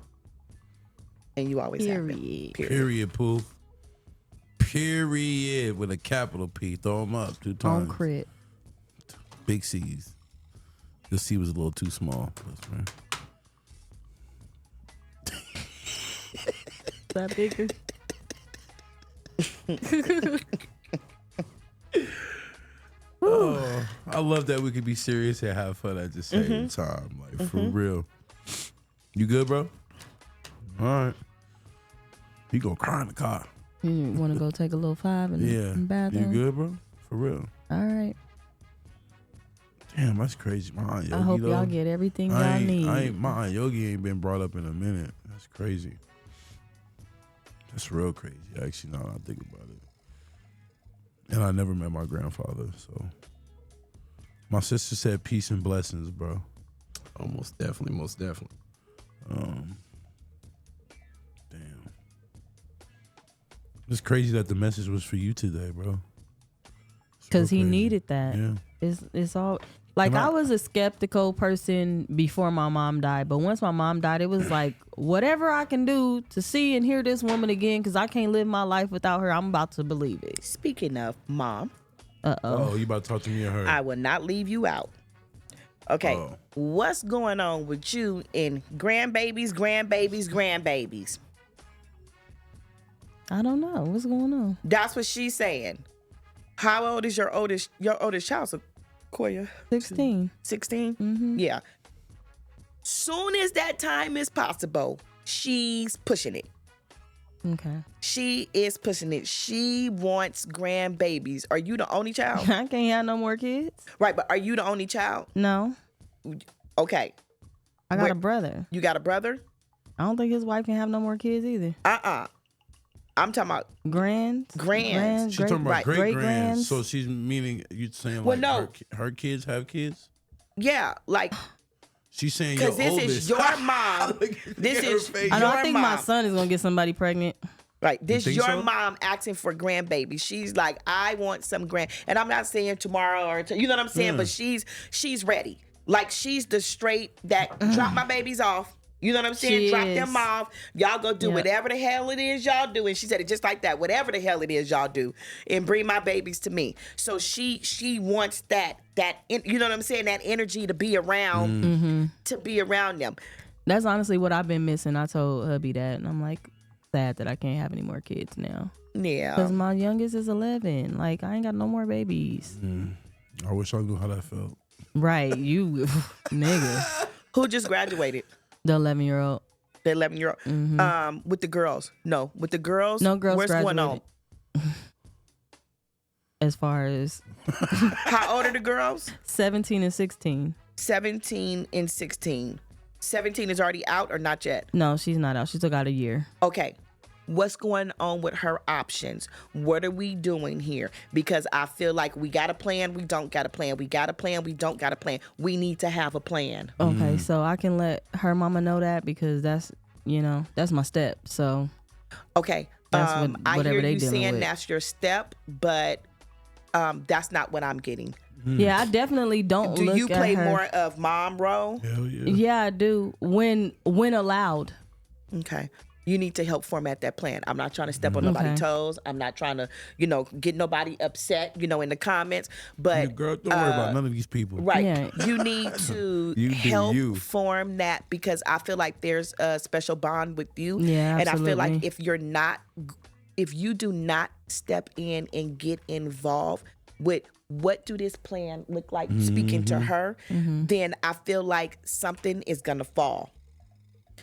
And you always have Period. been. Period, Pooh. Period with a capital P. Throw them up 2 times. On crit. Big C's. The C was a little too small. Right. Is that bigger? Oh, I love that we could be serious and have fun at the same time. Like, for real. You good, bro? All right. He gonna cry in the car. You want to go take a little 5 in the bathroom? You good, bro? For real. All right. Damn, that's crazy. My Aunt Yogi, I hope though, y'all get everything y'all need. My Aunt Yogi ain't been brought up in a minute. That's crazy. That's real crazy, actually, now that I think about it. And I never met my grandfather, so. My sister said peace and blessings, bro. Oh, most definitely. Damn. It's crazy that the message was for you today, bro. Because he crazy. needed that. Yeah. It's all like I was a skeptical person before my mom died, but once my mom died, it was like whatever I can do to see and hear this woman again, because I can't live my life without her. I'm about to believe it. Speaking of mom, Oh, you about to talk to me or her? I will not leave you out. Okay, What's going on with you and grandbabies? I don't know what's going on. That's what she's saying. How old is your oldest child, Sequoia? 16. 16? Mm-hmm. Yeah. Soon as that time is possible, she's pushing it. Okay. She is pushing it. She wants grandbabies. Are you the only child? I can't have no more kids. Right, but are you the only child? No. Okay. I got a brother. You got a brother? I don't think his wife can have no more kids either. I'm talking about Grands. She's talking about great grands. grands. So she's meaning you saying Well, like no. her kids have kids? yeah, like She's saying your because this oldest. is your mom. This is your I know. I think mom. my son is gonna get somebody pregnant. Right, this think your so? mom asking for grandbaby. She's like, I want some and I'm not saying tomorrow or you know what I'm saying, but she's ready. Like she's the straight that drop my babies off. You know what I'm saying? She Drop is. them off. Y'all go do Yep. whatever the hell it is y'all do. And she said it just like that. Whatever the hell it is y'all do, and bring my babies to me. So she wants that you know what I'm saying? That energy to be around them. That's honestly what I've been missing. I told hubby that, and I'm like sad that I can't have any more kids now. Yeah. Because my youngest is 11. Like I ain't got no more babies. I wish I knew how that felt. Right, you nigga. Who just graduated? The 11-year-old. The 11-year-old. With the girls. No, with the girls. No girls What's going on? graduated. As far as How old are the girls? 17 and 16. 17 and 16. 17 is already out or not yet? No, she's not out. She still got a year. Okay. What's going on with her options? What are we doing here? Because I feel like we got a plan, we don't got a plan. We got a plan, we don't got a plan. We need to have a plan. Okay, so I can let her mama know that because that's my step. So Okay. That's I whatever hear they you dealing saying with. that's your step, but that's not what I'm getting. yeah, I definitely don't. Do look you play at her. more of mom role? Hell yeah. Yeah, I do. When allowed. Okay. You need to help format that plan. I'm not trying to step on nobody's toes. I'm not trying to, get nobody upset, in the comments. But Girl, don't worry about none of these people. right, Yeah. you need to You do help you. form that because I feel like there's a special bond with you. Yeah, and I feel like absolutely. if you do not step in and get involved with what do this plan look like, speaking to her, then I feel like something is gonna fall.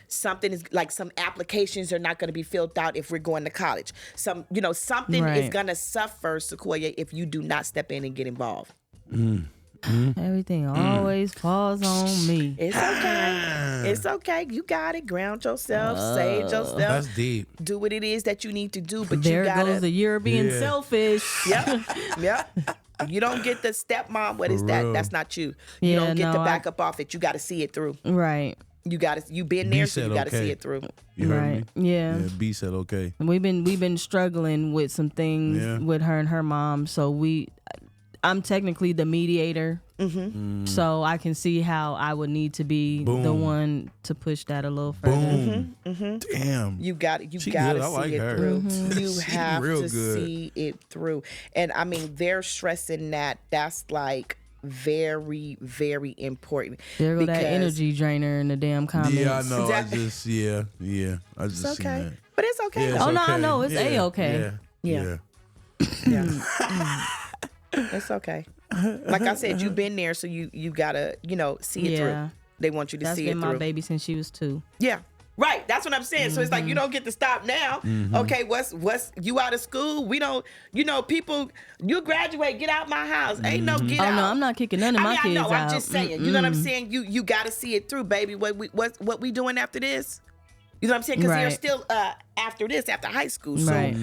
Something is like some applications are not going to be filled out if we're going to college. Something is Right. going to suffer, Sequoia, if you do not step in and get involved. Everything always falls on me. It's okay. It's okay. You got it. Ground yourself. Sage yourself. That's deep. Do what it is that you need to do. But There you got goes the to. year of being Yeah. selfish. Yep. You don't get the stepmom. What is For that? real. That's not you. You Yeah, don't get to no, back up off it. You got to see it through. Right. You been B there, so said you got to okay. see it through. You heard Right. me? Yeah. B said okay. We've been struggling with some things Yeah. with her and her mom. So I'm technically the mediator. So I can see how I would need to be the one to push that a little further. Boom. Damn. You got to She see good. I like it her. through. You She have real to good. see it through. And I mean, they're stressing that. That's like very, very important. There go that because energy drainer in the damn comments. Yeah, I know. I That- just, yeah. I just It's seen okay, that. but it's okay. Yeah, though. it's Oh, no, I okay. know. It's A-okay. Yeah. Yeah. It's okay. Like I said, you've been there, so you gotta see it Yeah. through. They want you to That's see it been my through. baby since she was 2. Yeah. Right. That's what I'm saying. So it's like you don't get to stop now. Okay, what's you out of school? We don't people you graduate, get out my house. Ain't no get Oh, out. no, I'm not kicking none of my I kids know, out. I'm just saying. You know what I'm saying? You gotta see it through, baby. What we doing after this? You know what I'm saying? Because they're Right. still after high school. So Right.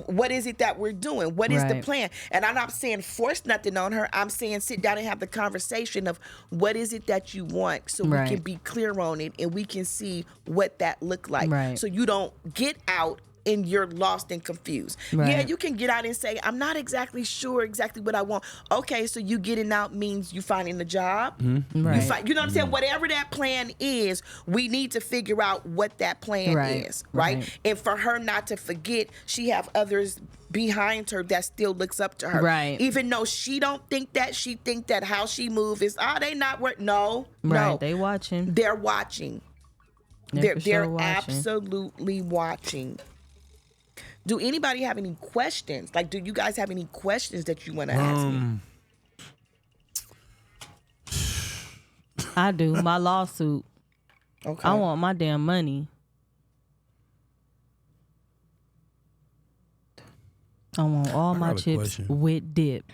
what is it that we're doing? What is the Right. plan? And I'm not saying force nothing on her. I'm saying sit down and have the conversation of what is it that you want, so Right. we can be clear on it and we can see what that look like. Right. So you don't get out and you're lost and confused. Right. Yeah, you can get out and say, I'm not exactly sure exactly what I want. Okay, so you getting out means you finding a job. Right. You know what I'm saying? Whatever that plan is, we need to figure out what that plan Right. is, right? Right. And for her not to forget, she have others behind her that still looks up to her. Right. Even though she don't think that, she think that how she move is, they not work. No, Right. no. They watching. They're watching. They're for sure They're watching. absolutely watching. Do anybody have any questions? Like, do you guys have any questions that you want to ask me? I do. My lawsuit. Okay. I want my damn money. I want all my got a chips question. with dip.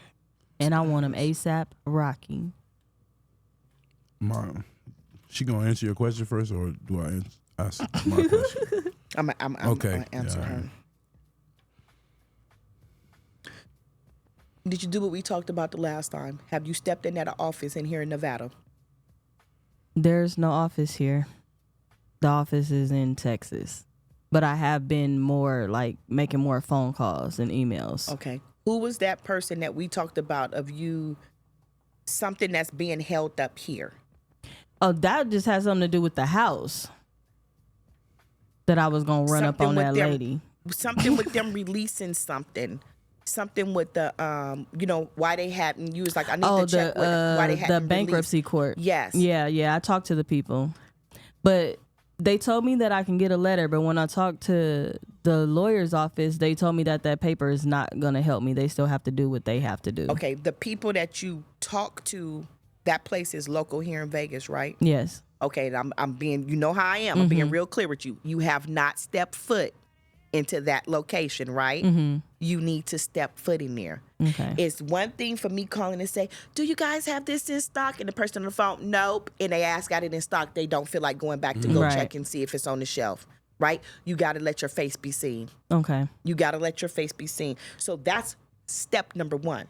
And I want them ASAP Rocky. She gonna answer your question first, or do I ask my question? I'm Okay. gonna answer Yeah, her. alright. Did you do what we talked about the last time? Have you stepped in at an office in here in Nevada? There's no office here. The office is in Texas. But I have been more like making more phone calls and emails. Okay. Who was that person that we talked about of you, something that's being held up here? Oh, that just has something to do with the house. That I was going to run up Something on with that them- lady. Something with them releasing something. Something with the, why they hadn't, you was like, I need Oh, to check why they the hadn't bankruptcy court. Yes. Yeah. I talked to the people. But they told me that I can get a letter. But when I talked to the lawyer's office, they told me that paper is not going to help me. They still have to do what they have to do. Okay, the people that you talk to, that place is local here in Vegas, right? Yes. Okay, and I'm being, you know how I am. I'm being real clear with you. You have not stepped foot into that location, right? You need to step foot in there. Okay. It's one thing for me calling and say, do you guys have this in stock? And the person on the phone, nope. And they ask, got it in stock. They don't feel like going back to go Right. check and see if it's on the shelf, right? You got to let your face be seen. Okay. You got to let your face be seen. So that's step number one.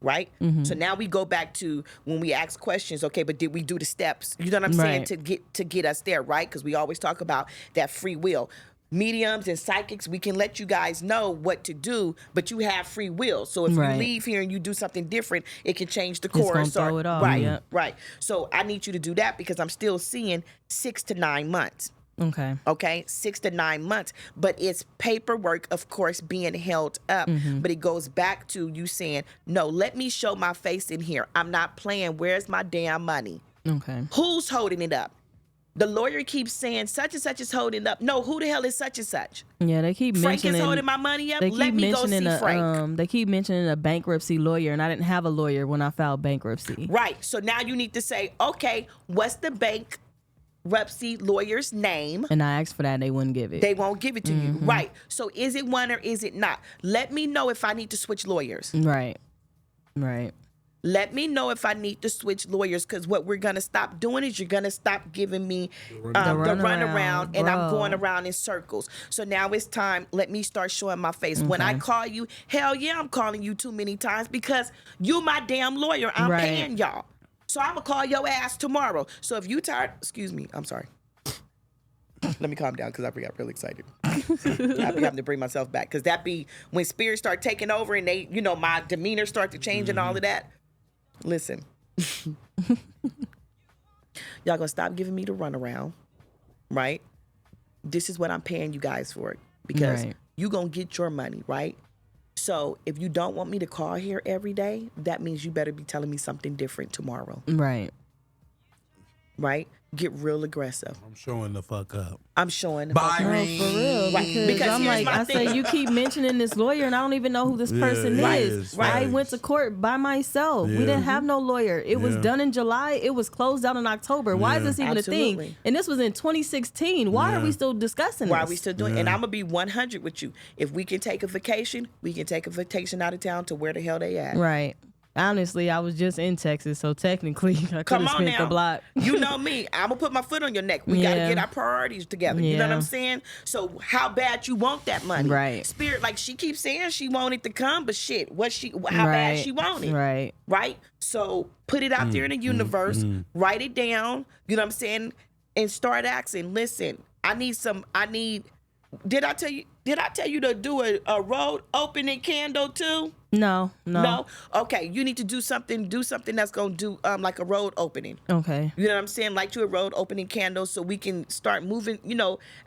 Right? So now we go back to when we ask questions, okay, but did we do the steps? You know what I'm saying? Right. To get us there, right? Because we always talk about that free will. Mediums and psychics, we can let you guys know what to do, but you have free will. So if Right. you leave here and you do something different, it can change the gonna course. throw it off, Right, yep. right. So I need you to do that because I'm still seeing 6 to 9 months. Okay. Okay, 6 to 9 months, but it's paperwork, of course, being held up. But it goes back to you saying, no, let me show my face in here. I'm not playing. Where's my damn money? Okay. Who's holding it up? The lawyer keeps saying such and such is holding up. No, who the hell is such and such? Yeah, they keep Frank mentioning is holding my money up. They Let keep me go see mentioning Frank. they keep mentioning a bankruptcy lawyer, and I didn't have a lawyer when I filed bankruptcy. Right. So now you need to say, okay, what's the bankruptcy lawyer's name? And I asked for that, and they wouldn't give it. They won't give it to you. Right. So is it one or is it not? Let me know if I need to switch lawyers. Right. Right. Let me know if I need to switch lawyers, because what we're going to stop doing is you're going to stop giving me the runaround, and I'm bro. going around in circles. So now it's time. Let me start showing my face. When I call you, hell yeah, I'm calling you too many times because you my damn lawyer. I'm Right. paying y'all. So I'm going to call your ass tomorrow. So if you tired, excuse me, I'm sorry. Let me calm down because I got really excited. I be having to bring myself back because that be when spirits start taking over and they, my demeanor start to change and all of that. Listen, y'all gonna stop giving me the runaround, right? This is what I'm paying you guys for because you gonna get your money, right? So if you don't want me to call here every day, that means you better be telling me something different tomorrow. Right. Right? Get real aggressive. I'm showing the fuck up. I'm showing the fuck up. No, for real. Right. Because I'm here's like, my I thing. say you keep mentioning this lawyer and I don't even know who this person is. I went to court by myself. We didn't have no lawyer. It was done in July. It was closed out in October. Why is this even a thing? And this was in 2016. Why are we still discussing this? Why are we still doing it? And I'm going to be 100 with you. If we can take a vacation, we can take a vacation out of town to where the hell they at. Right. Honestly, I was just in Texas, so technically I could have spent the block. You know me. I'm going to put my foot on your neck. We got to get our priorities together. You know what I'm saying? So how bad you want that money? Right. Spirit, like she keeps saying she wanted to come, but shit, how bad she want it? Right. Right? So put it out there in the universe, write it down, you know what I'm saying? And start asking, listen, did I tell you to do a road opening candle too? No. Okay, you need to do something that's gonna do like a road opening. Okay. You know what I'm saying? Like to a road opening candle so we can start moving,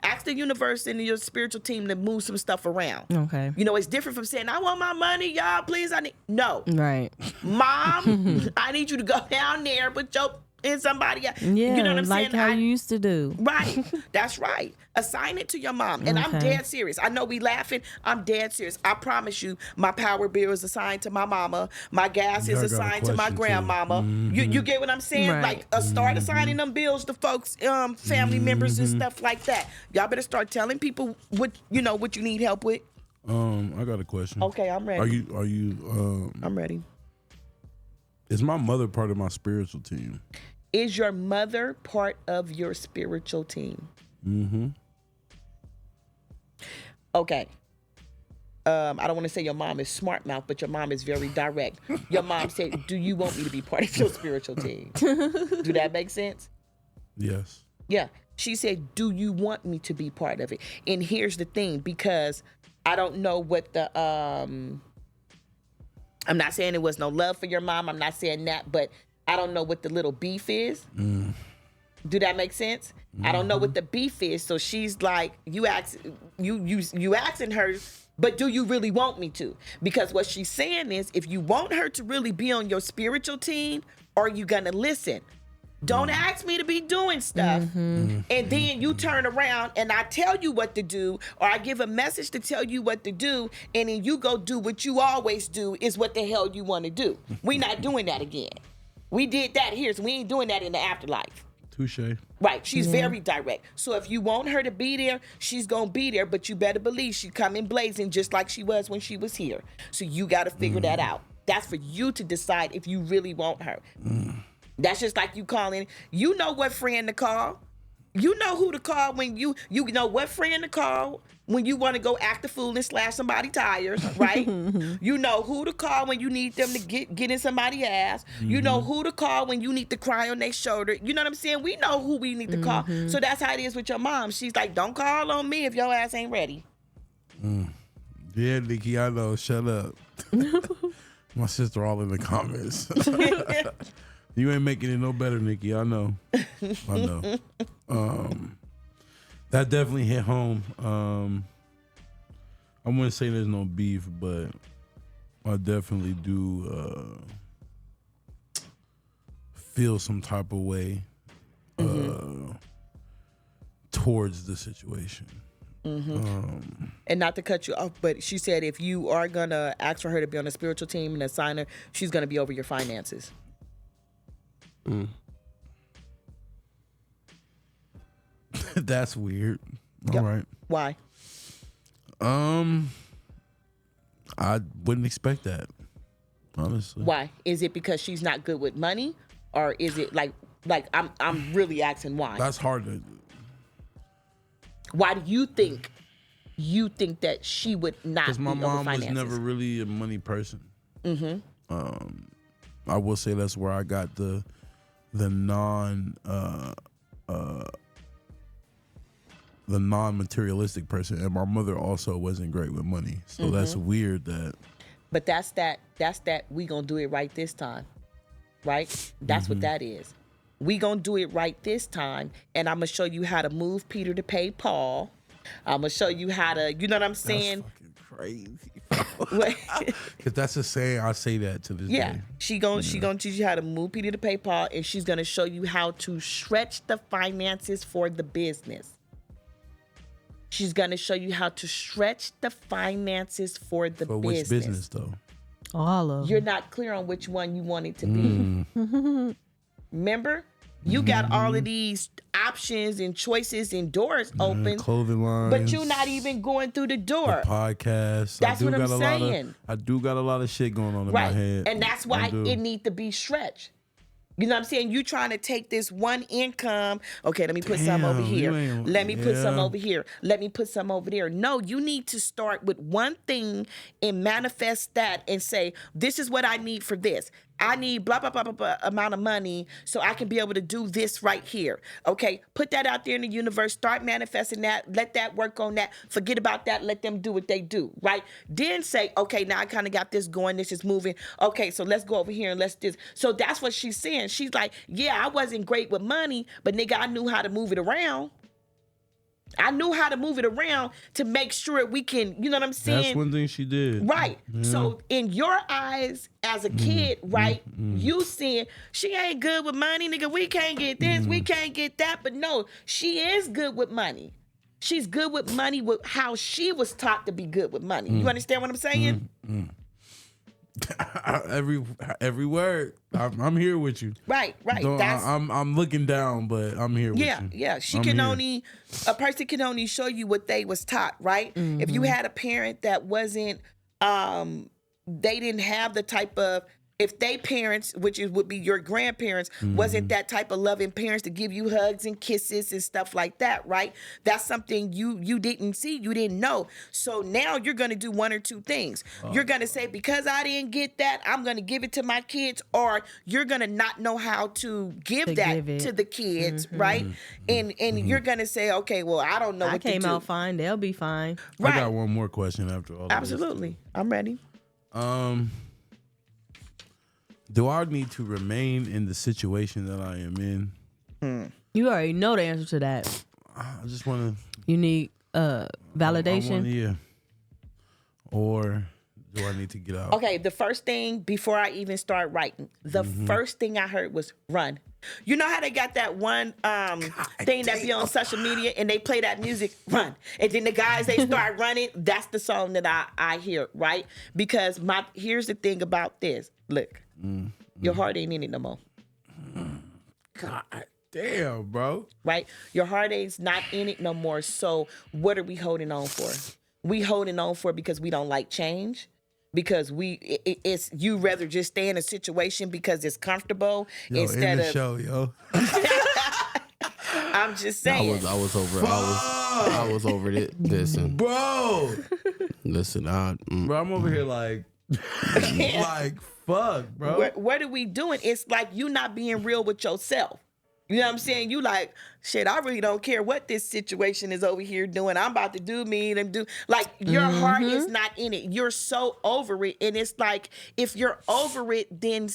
ask the universe and your spiritual team to move some stuff around. Okay. It's different from saying, I want my money, y'all, please, no. Right. Mom, I need you to go down there, put your in somebody else. Yeah, you know what I'm like saying? how you used to do. Right. That's right. Assign it to your mom. And I'm dead serious. I know we laughing. I'm dead serious. I promise you, my power bill is assigned to my mama. My gas is assigned to my grandmama. You get what I'm saying? Right. Like, start assigning them bills to folks, family members and stuff like that. Y'all better start telling people what you need help with. I got a question. Okay, I'm ready. Are you I'm ready. Is my mother part of my spiritual team? Is your mother part of your spiritual team? Mm-hmm. Okay. I don't want to say your mom is smart mouth, but your mom is very direct. Your mom said, do you want me to be part of your spiritual team? Do that make sense? Yes. Yeah. She said, do you want me to be part of it? And here's the thing, because I don't know what the, I'm not saying there was no love for your mom. I'm not saying that, but I don't know what the little beef is. Do that make sense? I don't know what the beef is. So she's like, you asking her, but do you really want me to? Because what she's saying is, if you want her to really be on your spiritual team, are you gonna listen? Don't ask me to be doing stuff. And then you turn around and I tell you what to do, or I give a message to tell you what to do, and then you go do what you always do is what the hell you want to do. We not doing that again. We did that here, so we ain't doing that in the afterlife. Touche. Right, she's very direct. So if you want her to be there, she's gonna be there, but you better believe she coming blazing just like she was when she was here. So you gotta figure that out. That's for you to decide if you really want her. That's just like you calling. You know what friend to call. You know who to call when you know what friend to call when you want to go act a fool and slash somebody's tires, right? You know who to call when you need them to get in somebody's ass. You know who to call when you need to cry on their shoulder. You know what I'm saying? We know who we need to call. So that's how it is with your mom. She's like, don't call on me if your ass ain't ready. Yeah, Nikki, I know. Shut up. My sister all in the comments. You ain't making it no better, Nikki. I know. That definitely hit home. I wouldn't say there's no beef, but I definitely do feel some type of way towards the situation. And not to cut you off, but she said if you are gonna ask for her to be on a spiritual team and assign her, she's gonna be over your finances. That's weird. All right. Why? I wouldn't expect that, honestly. Why? Is it because she's not good with money, or is it like I'm really asking why? That's hard to. Why do you think that she would not? Because my be over mom was finances? never really a money person. I will say that's where I got the non the non-materialistic person, and my mother also wasn't great with money. So that's weird that. But that's that we gonna do it right this time, right? That's what that is. We gonna do it right this time, and I'm gonna show you how to move Peter to pay Paul. I'm gonna show you how to, you know what I'm saying? That's fucking crazy. Because that's a saying. I say that to this day. She gonna teach you how to move Peter to pay Paul, and she's gonna show you how to stretch the finances for the business. She's gonna show you how to stretch the finances for the For business. which business though? All of You're not clear on which one you want it to be. Remember? You got all of these options and choices and doors open, Clothing lines. but you're not even going through the door. Podcast. That's what I'm got a saying. I do got a lot of shit going on in my head. And that's why it needs to be stretched. You know what I'm saying? You trying to take this one income. Okay, let me put some over here. Let me put some over here. Let me put some over there. No, you need to start with one thing and manifest that and say, this is what I need for this. I need blah, blah, blah, blah, blah amount of money so I can be able to do this right here. Okay, put that out there in the universe. Start manifesting that. Let that work on that. Forget about that. Let them do what they do, right? Then say, okay, now I kind of got this going. This is moving. Okay, so let's go over here and let's this. So that's what she's saying. She's like, yeah, I wasn't great with money, but nigga, I knew how to move it around. I knew how to move it around to make sure we can, you know what I'm saying? That's one thing she did. Right. Yeah. So in your eyes as a kid, right, you seeing she ain't good with money, nigga. We can't get this, we can't get that. But no, she is good with money. She's good with money with how she was taught to be good with money. You understand what I'm saying? Every word. I'm here with you. Right. I'm looking down, but I'm here with you. Yeah. A person can only show you what they was taught, right? If you had a parent that wasn't, they didn't have the type of, if they parents, which would be your grandparents, wasn't that type of loving parents to give you hugs and kisses and stuff like that, right? That's something you didn't see, you didn't know. So now you're going to do one or two things. You're going to say, because I didn't get that, I'm going to give it to my kids, or you're going to not know how to give to the kids, right? And you're going to say, okay, well, I don't know what to do. I came out fine. They'll be fine. Right. I got one more question after all. Absolutely. I'm ready. Do I need to remain in the situation that I am in? You already know the answer to that. I just want to. You need validation? Or do I need to get out? Okay, the first thing before I even start writing, the first thing I heard was run. You know how they got that one thing that be on social media and they play that music, run. And then the guys, they start running. That's the song that I hear, right? Because here's the thing about this. Look, your heart ain't in it no more. God damn, bro. Right? Your heart ain't not in it no more. So what are we holding on for? We holding on for because we don't like change. Because it's you rather just stay in a situation because it's comfortable instead of show, yo. I'm just saying. I was over it. Listen, bro. Listen, bro, I'm over here like fuck, bro. What are we doing? It's like you not being real with yourself. You know what I'm saying? You like, shit, I really don't care what this situation is over here doing. I'm about to do me and do. Like, your heart is not in it. You're so over it. And it's like, if you're over it, then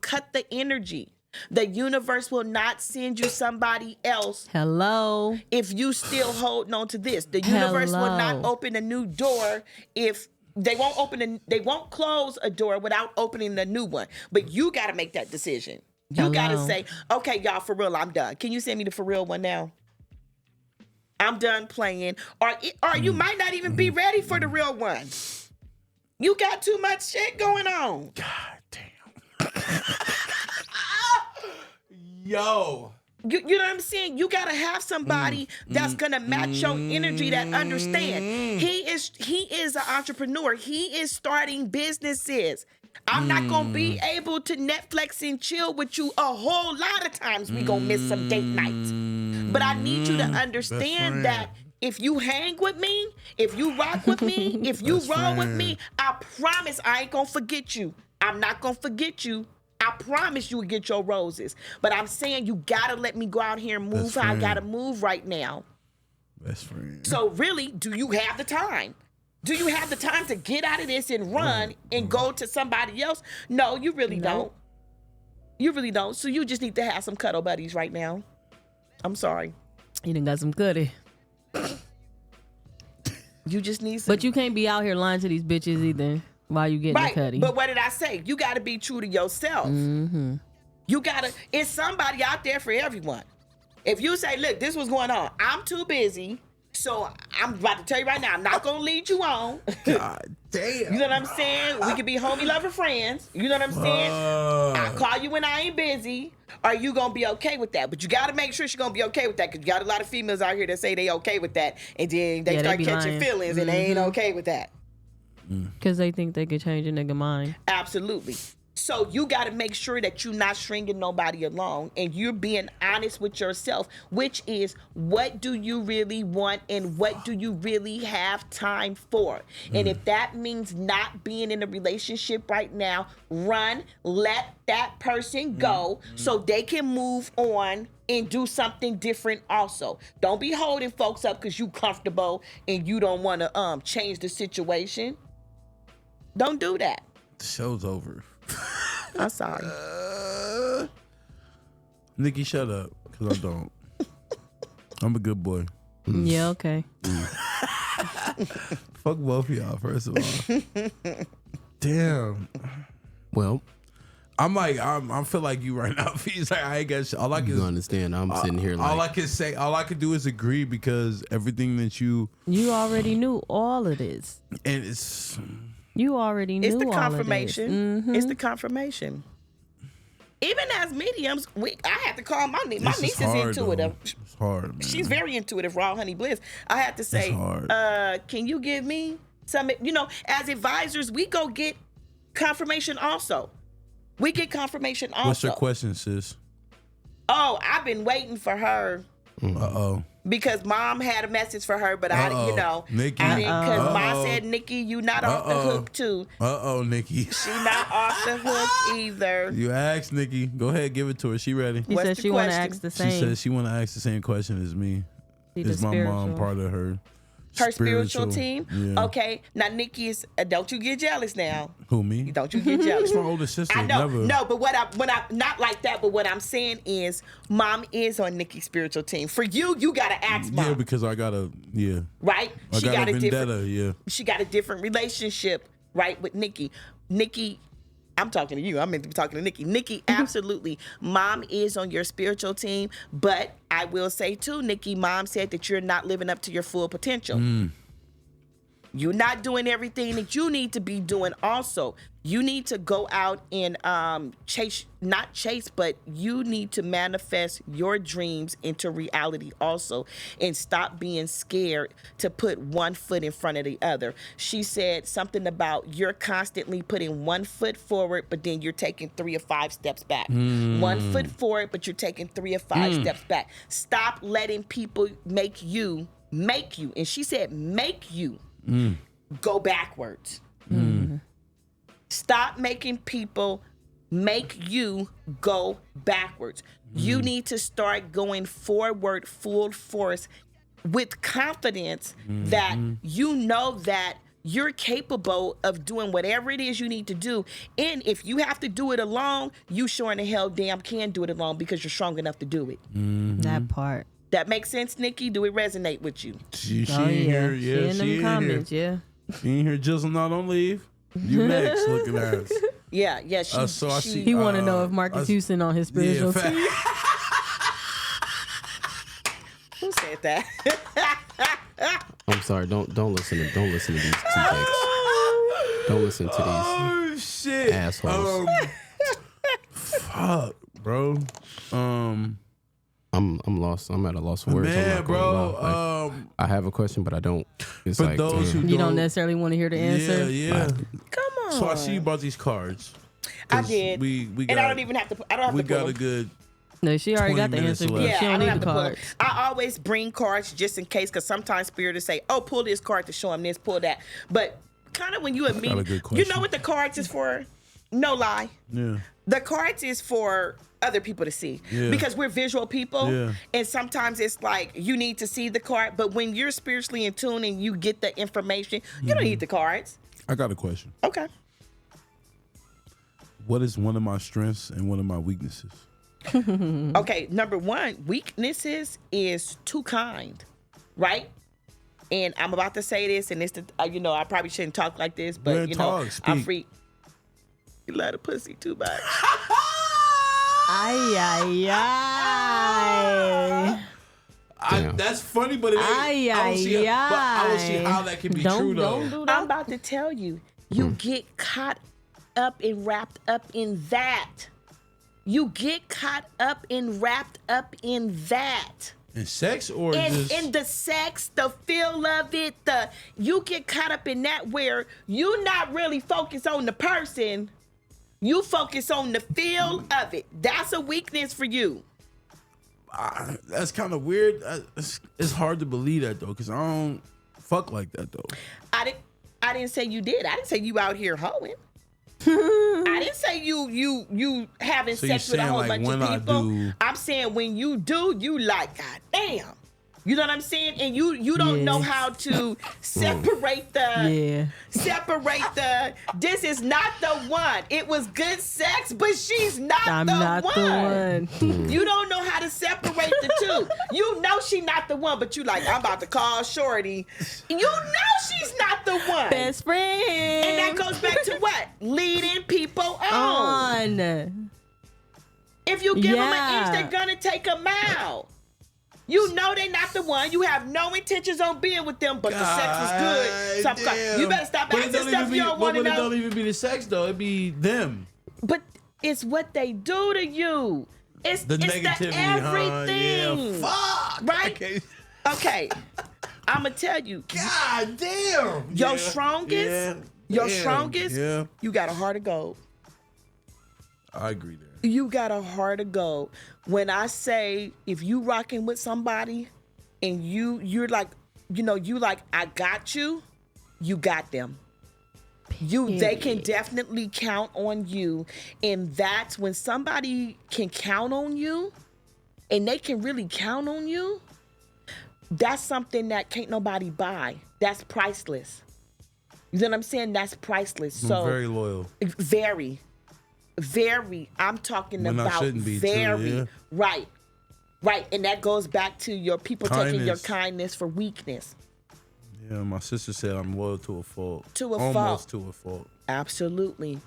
cut the energy. The universe will not send you somebody else. Hello. If you still holding on to this. The universe will not open a new door if they won't close a door without opening a new one. But you got to make that decision. You got to say, okay, y'all, for real, I'm done. Can you send me the for real one now? I'm done playing. Or you might not even be ready for the real one. You got too much shit going on. God damn. Yo. You know what I'm saying? You got to have somebody that's going to match your energy, that understand. He is an entrepreneur. He is starting businesses. I'm not going to be able to Netflix and chill with you a whole lot of times. We going to miss some date nights. But I need you to understand that if you hang with me, if you rock with me, if you roll with me, I promise I ain't going to forget you. I'm not going to forget you. I promise you will get your roses. But I'm saying you got to let me go out here and move how I got to move right now. Best friend. So really, do you have the time? Do you have the time to get out of this and run and go to somebody else? No, you really don't. You really don't. So you just need to have some cuddle buddies right now. I'm sorry. You done got some goodie. You just need some. But you can't be out here lying to these bitches either while you getting the cutty. But what did I say? You got to be true to yourself. Mm-hmm. You got to, it's somebody out there for everyone. If you say, look, this was going on. I'm too busy. So I'm about to tell you right now, I'm not going to lead you on. God damn. You know what I'm saying? We could be homie lover friends. You know what I'm saying? I'll call you when I ain't busy. Are you going to be okay with that? But you got to make sure she's going to be okay with that, because you got a lot of females out here that say they okay with that. And then they start catching lying. feelings and they ain't okay with that. Because they think they could change a nigga mind. Absolutely. So you got to make sure that you're not stringing nobody along and you're being honest with yourself, which is, what do you really want and what do you really have time for? And if that means not being in a relationship right now, run, let that person go so they can move on and do something different also. Don't be holding folks up because you comfortable and you don't want to change the situation. Don't do that. The show's over. I'm sorry. Nikki, shut up, because I don't. I'm a good boy. Yeah, okay. Fuck both of y'all, first of all. Damn. Well, I feel like you right now. Feez. Like, I ain't got shit. All I you can understand. I'm sitting here like, all I can do is agree, because everything that you already knew all of this. and it's. You already knew It's the all confirmation. of this. Mm-hmm. It's the confirmation. Even as mediums, I had to call my niece. My This niece is hard, intuitive. though. It's hard, man. She's very intuitive, raw honey bliss. I had to say, hard. can you give me some, as advisors, we go get confirmation also. We get confirmation also. What's your question, sis? Oh, I've been waiting for her. Uh-oh. Because mom had a message for her, but Nikki. I didn't, because mom said, Nikki, you not off the hook too. Nikki. She not off the hook either. You asked Nikki. Go ahead, give it to her. She ready. She What's said the she want to question? ask the She same. said she want to ask the same question as me. Is my mom part of her Spiritual team? Yeah. Okay. Now, Nikki is, don't you get jealous now. Who, me? Don't you get jealous. It's my older sister. I know. Never. No, but not like that, but what I'm saying is, mom is on Nikki's spiritual team. For you, you got to ask mom. Yeah, because I got a, right? I She got a vendetta, different, she got a different relationship, right, with Nikki. Nikki, I'm talking to you. I'm meant to be talking to Nikki. Nikki, absolutely. Mom is on your spiritual team, but I will say too, Nikki, mom said that you're not living up to your full potential. You're not doing everything that you need to be doing also. You need to go out and but you need to manifest your dreams into reality also, and stop being scared to put one foot in front of the other. She said something about you're constantly putting 1 foot forward, but then you're taking 3 or 5 steps back. 1 foot forward, but you're taking 3 or 5 steps back. Stop letting people make you, and she said make you go backwards. Stop making people make you go backwards. You need to start going forward full force with confidence that you know that you're capable of doing whatever it is you need to do. And if you have to do it alone, you sure in the hell damn can do it alone, because you're strong enough to do it. That part. That makes sense, Nikki? Do it resonate with you? She Oh, in yeah. here. She Yeah, in them she in comments, here. yeah. She in here jizzling, not on leave. You next, looking ass. Yeah. So I see. He want to know if Marcus Houston on his spiritual team. Who said that? I'm sorry. Don't listen to these two texts. Don't listen to these Oh shit, assholes. Fuck, bro. I'm lost. I'm at a loss for words. I'm Man, not gonna lie. bro. Like, I have a question, but I don't. It's For like, those damn. who You don't necessarily want to hear the answer. Yeah. Come on. So I see you brought these cards. I 'Cause did. We got, and I don't even have to. I don't have we to pull got a them. good. No, she already got the 20 minutes answer. left. Yeah, She I don't don't need have the to pull cards. them. I always bring cards just in case, because sometimes spirit will say, "Oh, pull this card to show him this, pull that." But kind of when you a good you question. know what the cards is for? No lie. Yeah. The cards is for other people to see Yeah. because we're visual people. Yeah. And sometimes it's like you need to see the card. But when you're spiritually in tune and you get the information, you don't need the cards. I got a question. Okay. What is one of my strengths and one of my weaknesses? Okay, number one, weaknesses is too kind, right? And I'm about to say this, and it's the, I probably shouldn't talk like this, but I'm speak. free. You love the pussy too much. Ay, ay, ay. That's funny, but it ain't. Ay, I don't see, ay, but I don't see ay. how that can be true though. Don't do that. I'm about to tell you, you get caught up and wrapped up in that. You get caught up and wrapped up in that. In sex or And just in the sex, the feel of it, you get caught up in that where you not really focus on the person, you focus on the feel of it. That's a weakness for you. that's kind of weird. It's hard to believe that though, because I don't fuck like that though. I didn't say you did. I didn't say you out here hoeing. I didn't say you having So sex you're with a saying, whole like, bunch when of I people. do- I'm saying when you do, you like, God damn. You know what I'm saying? And you don't know Yes. how to separate the this is not the one. It was good sex, but she's not I'm the not one. the one. You don't know how to separate the two. You know she's not the one, but you like, I'm about to call Shorty. You know she's not the one. Best friend. And that goes back to what? Leading people on. If you give them an inch, they're gonna take a mile. You know they're not the one. You have no intentions on being with them, but the sex was good. So you better stop asking stuff you don't want to But it know. don't even be the sex though. It be them. But it's what they do to you. It's The negativity, the huh? everything. Yeah. Fuck. Right? Okay. Okay. I'm gonna tell you. God damn. Your strongest, Yeah. you got a heart of gold. I agree there. You got a heart of gold. When I say if you rocking with somebody and you're like, you like, I got you, you got them. They can definitely count on you. And that's when somebody can count on you and they can really count on you, that's something that can't nobody buy. That's priceless. You know what I'm saying? That's priceless. I'm So very loyal. Very. I'm talking When I about shouldn't be, too, very. yeah. Right. And that goes back to your people taking your Kindness. kindness for weakness. Yeah, my sister said I'm loyal to a fault. To a Almost fault. to a fault. Absolutely.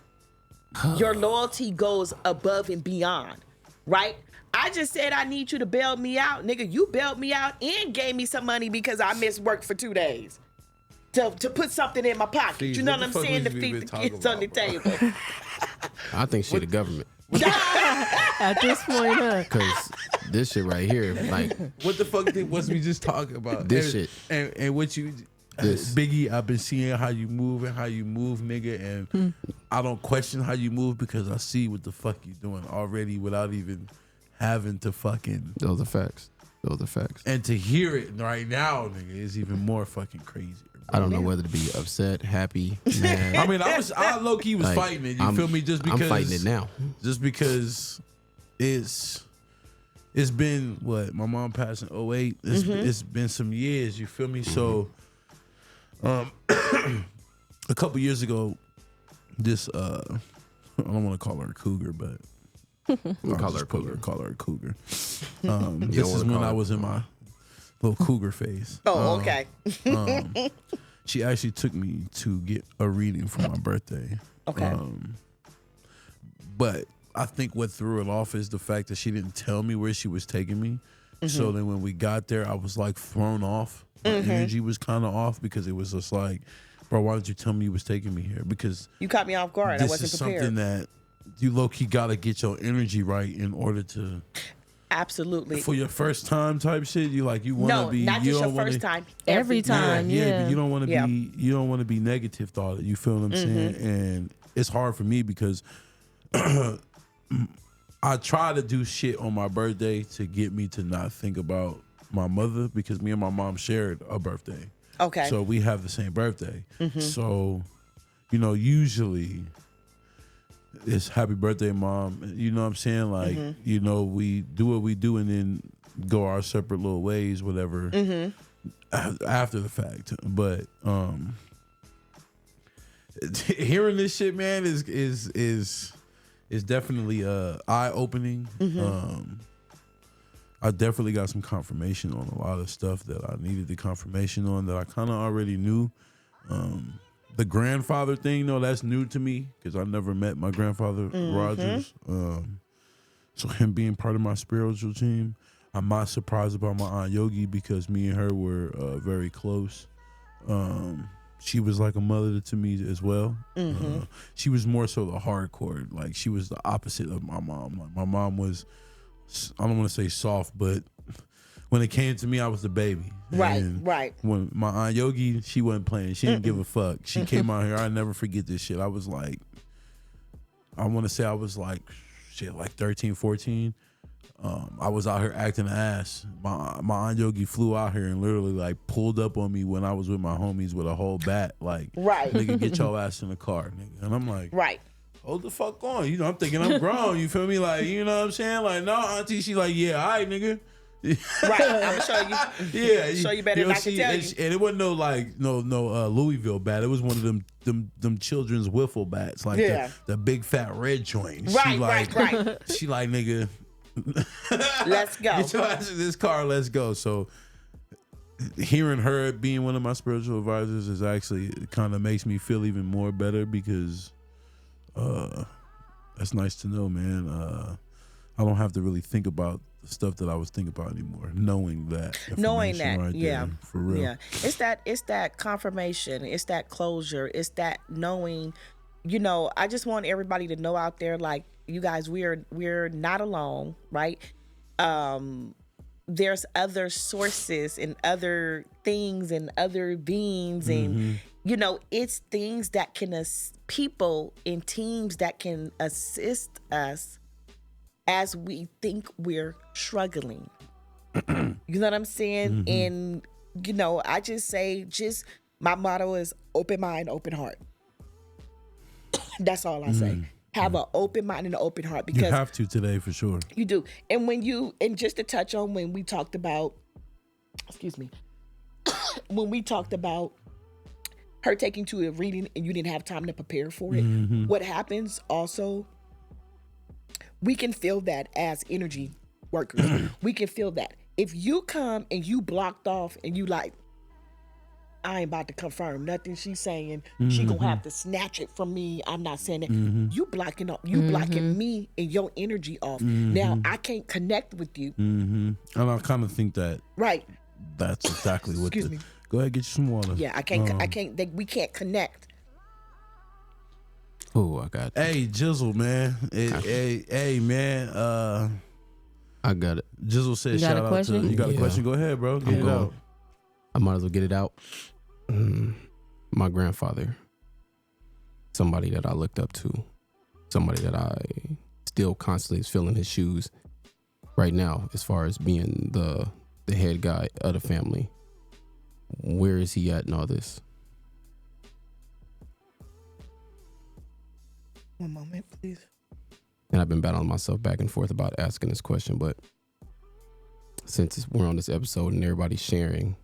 Your loyalty goes above and beyond, right? I just said I need you to bail me out. Nigga, you bailed me out and gave me some money because I missed work for 2 days. To put something in my pocket. Feez, You know what what I'm the fuck saying? To we feed been the talking kids on the about, bro? table. I think she the government. At this point, huh? Because this shit right here, like, What the fuck was we just talking about? This and, shit. And what you This. Biggie, I've been seeing how you move and how you move, nigga, and I don't question how you move because I see what the fuck you doing already without even having to fucking those are facts. Those are facts. and to hear it right now, nigga, is even more fucking crazy. I don't know whether to be upset, happy, mad. I mean, I low key was Like, fighting it. You I'm- feel me? Just because I'm fighting it now. Just because it's been what my mom passed in 08. It's been some years. You feel me? So, a couple years ago, this I don't want to call her a cougar, but I'll call just her a cougar. Call her a cougar. You don't This is wanna when call I her- was in my little cougar phase. Oh, okay. She actually took me to get a reading for my birthday. Okay. But I think what threw it off is the fact that she didn't tell me where she was taking me. So then when we got there, I was like thrown off. My energy was kind of off because it was just like, bro, why didn't you tell me you was taking me here? Because You caught me off guard. I this wasn't is prepared. something that you low-key got to get your energy right in order to, Absolutely. for your first time type shit, you like, you want to No, be, not you just your don't want first to, time. Every time. yeah, but Yeah. you don't want to Yeah. be, you don't want to be negative thought. You feel what I'm saying? And it's hard for me because I try to do shit on my birthday to get me to not think about my mother because me and my mom shared a birthday. Okay. So we have the same birthday. So, usually it's happy birthday, Mom. You know what I'm saying? Like, you know, we do what we do and then go our separate little ways, whatever, after the fact. But hearing this shit, man, is definitely eye opening. I definitely got some confirmation on a lot of stuff that I needed the confirmation on that I kind of already knew. The grandfather thing, though, that's new to me because I never met my grandfather, Rogers. So him being part of my spiritual team, I'm not surprised about my Aunt Yogi because me and her were very close. She was like a mother to me as well. She was more so the hardcore. Like, she was the opposite of my mom. Like, my mom was, I don't want to say soft, but when it came to me, I was the baby. Right, And right. When my Aunt Yogi, she wasn't playing. She didn't give a fuck. She came out here. I never forget this shit. I was like, I want to say I was like, like 13, 14. I was out here acting ass. My Aunt Yogi flew out here and literally like pulled up on me when I was with my homies with a whole bat. Like, Right. nigga, get your ass in the car, nigga. And I'm like, Right. hold the fuck on. You know, I'm thinking I'm grown. You feel me? Like, you know what I'm saying? Like, no, Auntie, she like, yeah, all right, nigga. Right. I'm gonna show you. Yeah, Show you better than I can tell you. And it wasn't no like no Louisville bat. It was one of them children's wiffle bats, like the big fat red joint. Right, she like, right. She like, nigga, Let's go. get your ass in this car. Let's go. So hearing her being one of my spiritual advisors is actually kind of makes me feel even more better because that's nice to know, man. I don't have to really think about the stuff that I was thinking about anymore. Knowing that, right yeah, there, for real. Yeah, it's that confirmation. It's that closure. It's that knowing. You know, I just want everybody to know out there, like, you guys, we're not alone, right? There's other sources and other things and other beings and you know, it's things that can people and teams that can assist us as we think we're struggling. You know what I'm saying? And, you know, I just say, my motto is open mind, open heart. That's all I say. Have an open mind and an open heart because you have to today for sure. You do. And just to touch on when we talked about, when we talked about her taking to a reading and you didn't have time to prepare for it, what happens also, we can feel that as energy workers. We can feel that. If you come and you blocked off and you like, I ain't about to confirm nothing she's saying. She gonna have to snatch it from me. I'm not saying that. You blocking up. You blocking me and your energy off. Now I can't connect with you. And I kind of think that that's exactly what. Excuse me. Go ahead, get you some water. Yeah, I can't. We can't connect. Oh, I got it. Hey, Jizzle, man. Hey, man. I got it. Jizzle said, You got shout a out question? to you. Got a question? Go ahead, bro. Get it out. I might as well get it out. My grandfather, somebody that I looked up to, somebody that I still constantly is filling his shoes right now, as far as being the head guy of the family. Where is he at in all this? One moment, please. And I've been battling myself back and forth about asking this question, but since we're on this episode and everybody's sharing,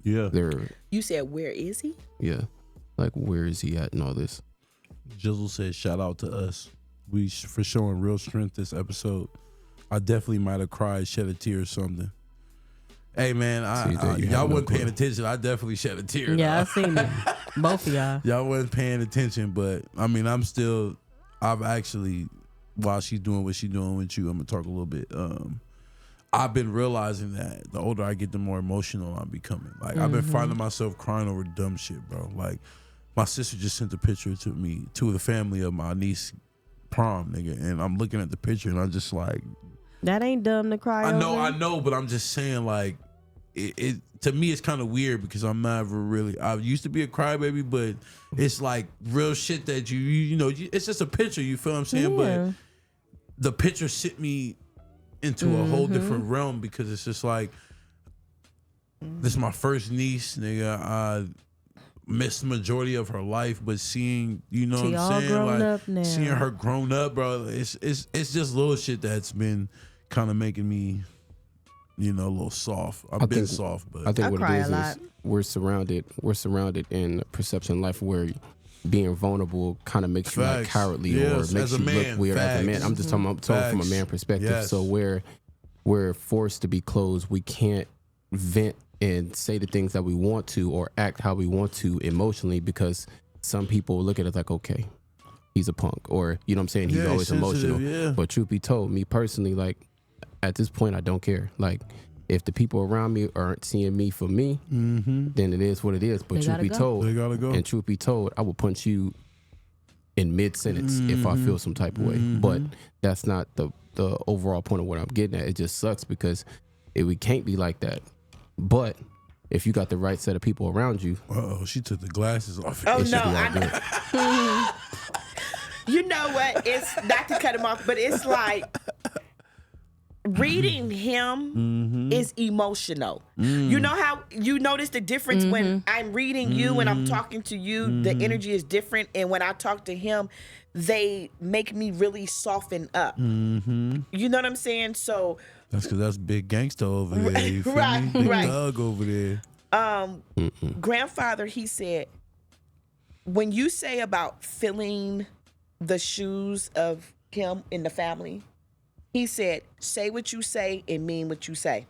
You said, where is he? Yeah, like, where is he at in all this? Jizzle said, shout out to us. We for showing real strength this episode. I definitely might have cried, shed a tear or something. Hey, man, y'all wasn't paying attention. I definitely shed a tear. Yeah, I seen it. Both of y'all. Y'all wasn't paying attention, but I mean, I've actually, while she's doing what she's doing with you, I'm gonna talk a little bit. I've been realizing that the older I get, the more emotional I'm becoming. Like, I've been finding myself crying over dumb shit, bro. Like, my sister just sent a picture to me, to the family of my niece prom, nigga, and I'm looking at the picture and I'm just like, that ain't dumb to cry I over. know, but I'm just saying, like, it to me it's kind of weird because I'm never really. I used to be a crybaby, but it's like real shit that you know. It's just a picture. You feel what I'm saying? Yeah. But the picture sent me into a whole different realm because it's just like, this is my first niece, nigga. missed the majority of her life, but seeing, you know She what all I'm saying? grown Like up now. seeing her grown up, bro. It's just little shit that's been kind of making me, you know, a little soft. I've been soft, but I think I what cry it a is lot. we're surrounded in a perception of life where being vulnerable kind of makes you like Facts. cowardly Yes, or makes as a you man. look weird as a man. Facts. I'm just talking from a Facts. man perspective. Yes. So we're forced to be closed. We can't vent and say the things that we want to or act how we want to emotionally because some people look at it like, okay, he's a punk, or you know what I'm saying, he's Yeah, always sensitive, emotional. yeah. But truth be told, me personally, like at this point, I don't care. Like if the people around me aren't seeing me for me, then it is what it is. But They truth gotta be go. told, They gotta go. and truth be told, I will punch you in mid sentence if I feel some type of way. But that's not the overall point of what I'm getting at. It just sucks because we can't be like that. But if you got the right set of people around you, Uh-oh, she took the glasses off. Oh it should no, be all I good. You know what? It's not to cut him off, but it's like reading him is emotional. You know how you notice the difference when I'm reading you and I'm talking to you, the energy is different, and when I talk to him, they make me really soften up. You know what I'm saying? So That's because that's big gangster over there. You feel Right, me? Big right. thug over there. grandfather, he said, when you say about filling the shoes of him in the family, he said, say what you say and mean what you say.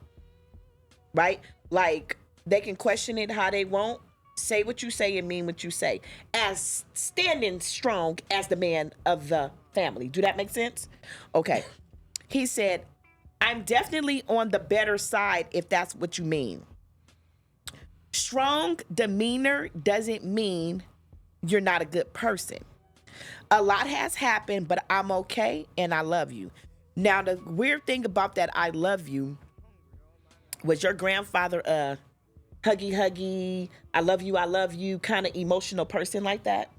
Right? Like, they can question it how they want. Say what you say and mean what you say. As standing strong as the man of the family. Do that make sense? Okay. He said, I'm definitely on the better side if that's what you mean. Strong demeanor doesn't mean you're not a good person. A lot has happened, but I'm okay and I love you. Now, the weird thing about that I love you was your grandfather huggy, I love you kind of emotional person like that?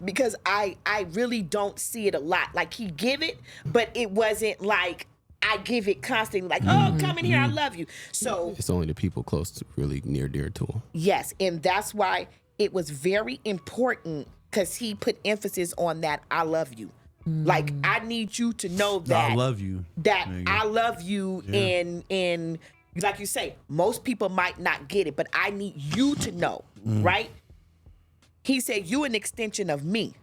Because I really don't see it a lot. Like, he give it, but it wasn't like I give it constantly, like, oh, come in here, I love you. So It's only the people close to really near dear to him. yes, and that's why it was very important, because he put emphasis on that I love you. Like, I need you to know that I love you. that There you go. I love you, and like you say, most people might not get it, but I need you to know, right? He said, you an extension of me.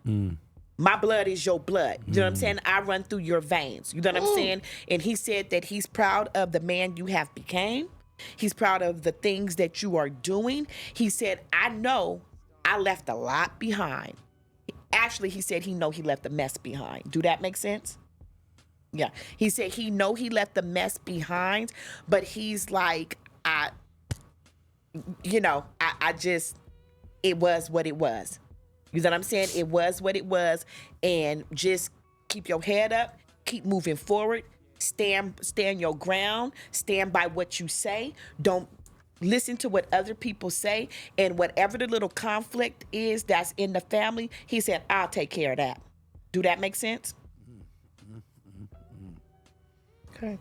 My blood is your blood. You know what I'm saying? I run through your veins. You know what I'm saying? And he said that he's proud of the man you have became. He's proud of the things that you are doing. He said, I know I left a lot behind. Actually, he said he know he left a mess behind. Do that make sense? Yeah. He said he know he left the mess behind, but he's like, I just, it was what it was. You know what I'm saying? It was what it was. And just keep your head up, keep moving forward, stand your ground, stand by what you say. Don't listen to what other people say, and whatever the little conflict is that's in the family, he said, I'll take care of that. Do that make sense? Okay.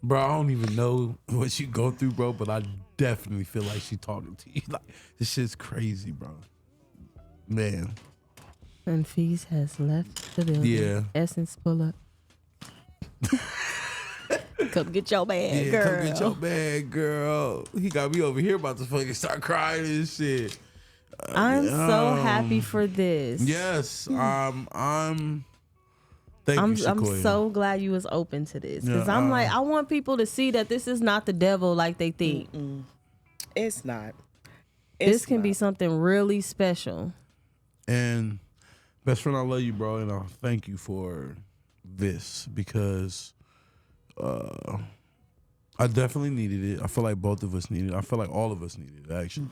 Bro, I don't even know what you go through, bro, but I definitely feel like she talking to you. Like, this shit's crazy, bro. Man. And Feez has left the building. Yeah. Essence, pull up. Come get your bag, girl. Come get your bag, girl. He got me over here about to fucking start crying and shit. I'm so happy for this. Yes, Thank you, Sequoia. I'm so glad you was open to this, because Yeah, I'm like, I want people to see that this is not the devil like they think. It's not. This can be something really special. And best friend, I love you, bro, and I thank you for this, because I definitely needed it. I feel like both of us needed it. I feel like all of us needed it, actually.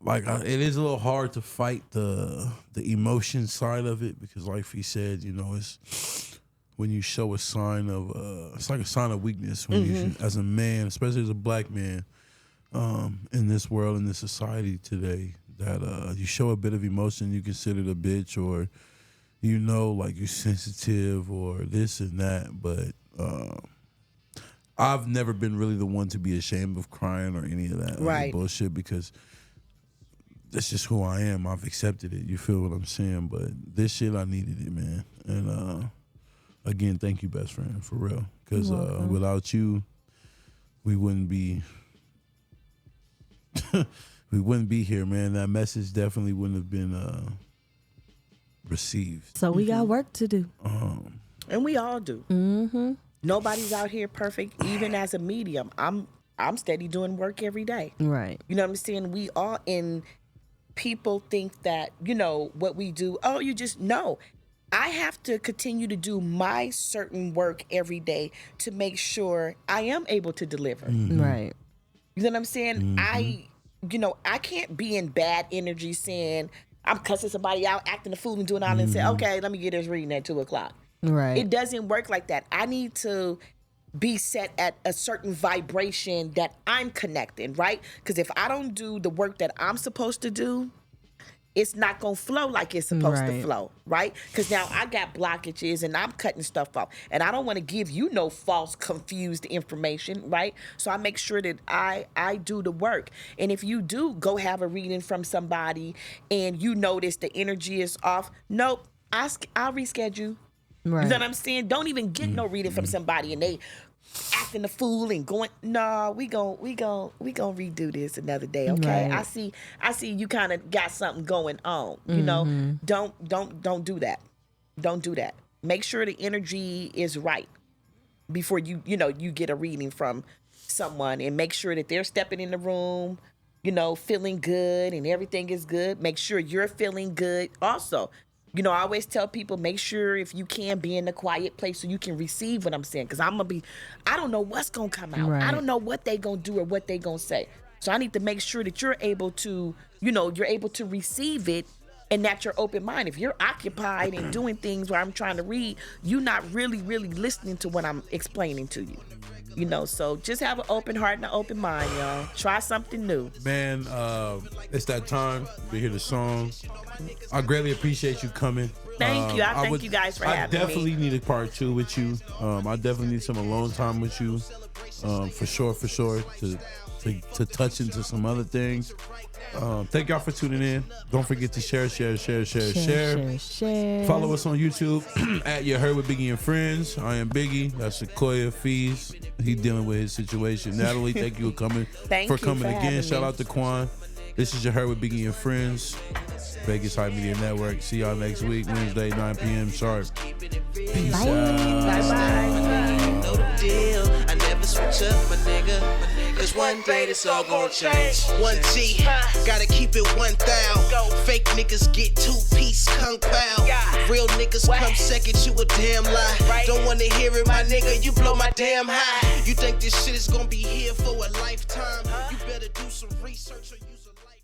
It is a little hard to fight the emotion side of it, because like he said, it's when you show a sign of it's like a sign of weakness when you, as a man, especially as a black man, in this world, in this society today, that you show a bit of emotion, you considered a bitch, or like you're sensitive or this and that. But I've never been really the one to be ashamed of crying or any of that Right. bullshit because that's just who I am. I've accepted it. You feel what I'm saying? But this shit, I needed it, man. And again, thank you, best friend, for real. Because without you, we wouldn't be here, man. That message definitely wouldn't have been received. So we got work to do. And we all do. Mm-hmm. Nobody's out here perfect, even as a medium. I'm steady doing work every day. Right. You know what I'm saying? We all, and people think that, you know, what we do, oh, you just, no. I have to continue to do my certain work every day to make sure I am able to deliver. Right. You know what I'm saying? I can't be in bad energy saying, I'm cussing somebody out, acting a fool and doing all that and say, okay, let me get this reading at 2:00. Right. It doesn't work like that. I need to be set at a certain vibration that I'm connecting, right? Because if I don't do the work that I'm supposed to do, it's not going to flow like it's supposed to flow, right? Because now I got blockages and I'm cutting stuff off. And I don't want to give you no false, confused information, right? So I make sure that I do the work. And if you do go have a reading from somebody and you notice the energy is off, nope, I'll reschedule. Right. You know what I'm saying? Don't even get no reading from somebody and they acting a fool and going, no, we gon' redo this another day, okay? Right. I see you kind of got something going on. You know, don't do that. Don't do that. Make sure the energy is right before you get a reading from someone, and make sure that they're stepping in the room, you know, feeling good and everything is good. Make sure you're feeling good also. You know, I always tell people, make sure if you can be in a quiet place so you can receive what I'm saying. Because I don't know what's going to come out. Right. I don't know what they going to do or what they going to say. So I need to make sure that you're able to, you're able to receive it and that you're open minded. If you're occupied and doing things where I'm trying to read, you're not really, really listening to what I'm explaining to you. You know, so just have an open heart and an open mind, y'all. Try something new. Man, it's that time to hear the song. I greatly appreciate you coming. Thank you. I thank you guys for having me. I definitely need a part 2 with you. I definitely need some alone time with you. For sure, to touch into some other things. Thank y'all for tuning in. Don't forget to share. Follow us on YouTube at You Heard with Biggie and Friends. I am Biggie. That's Sequoia, Feez. He's dealing with his situation. Natalie, thank you for coming. For Again. Shout out to Quan. This is You Heard with Biggie and Friends. Vegas High Media Network. See y'all next week, Wednesday, 9 p.m. sharp. Peace out. Bye-bye. Know the deal. I never switch up, my nigga. Cause one day this all gon' change. 1G, gotta keep it 1,000. Fake niggas get 2-piece kung pao. Real niggas come second, you a damn lie. Don't wanna hear it, my nigga, you blow my damn high. You think this shit is gonna be here for a lifetime? You better do some research or use a life.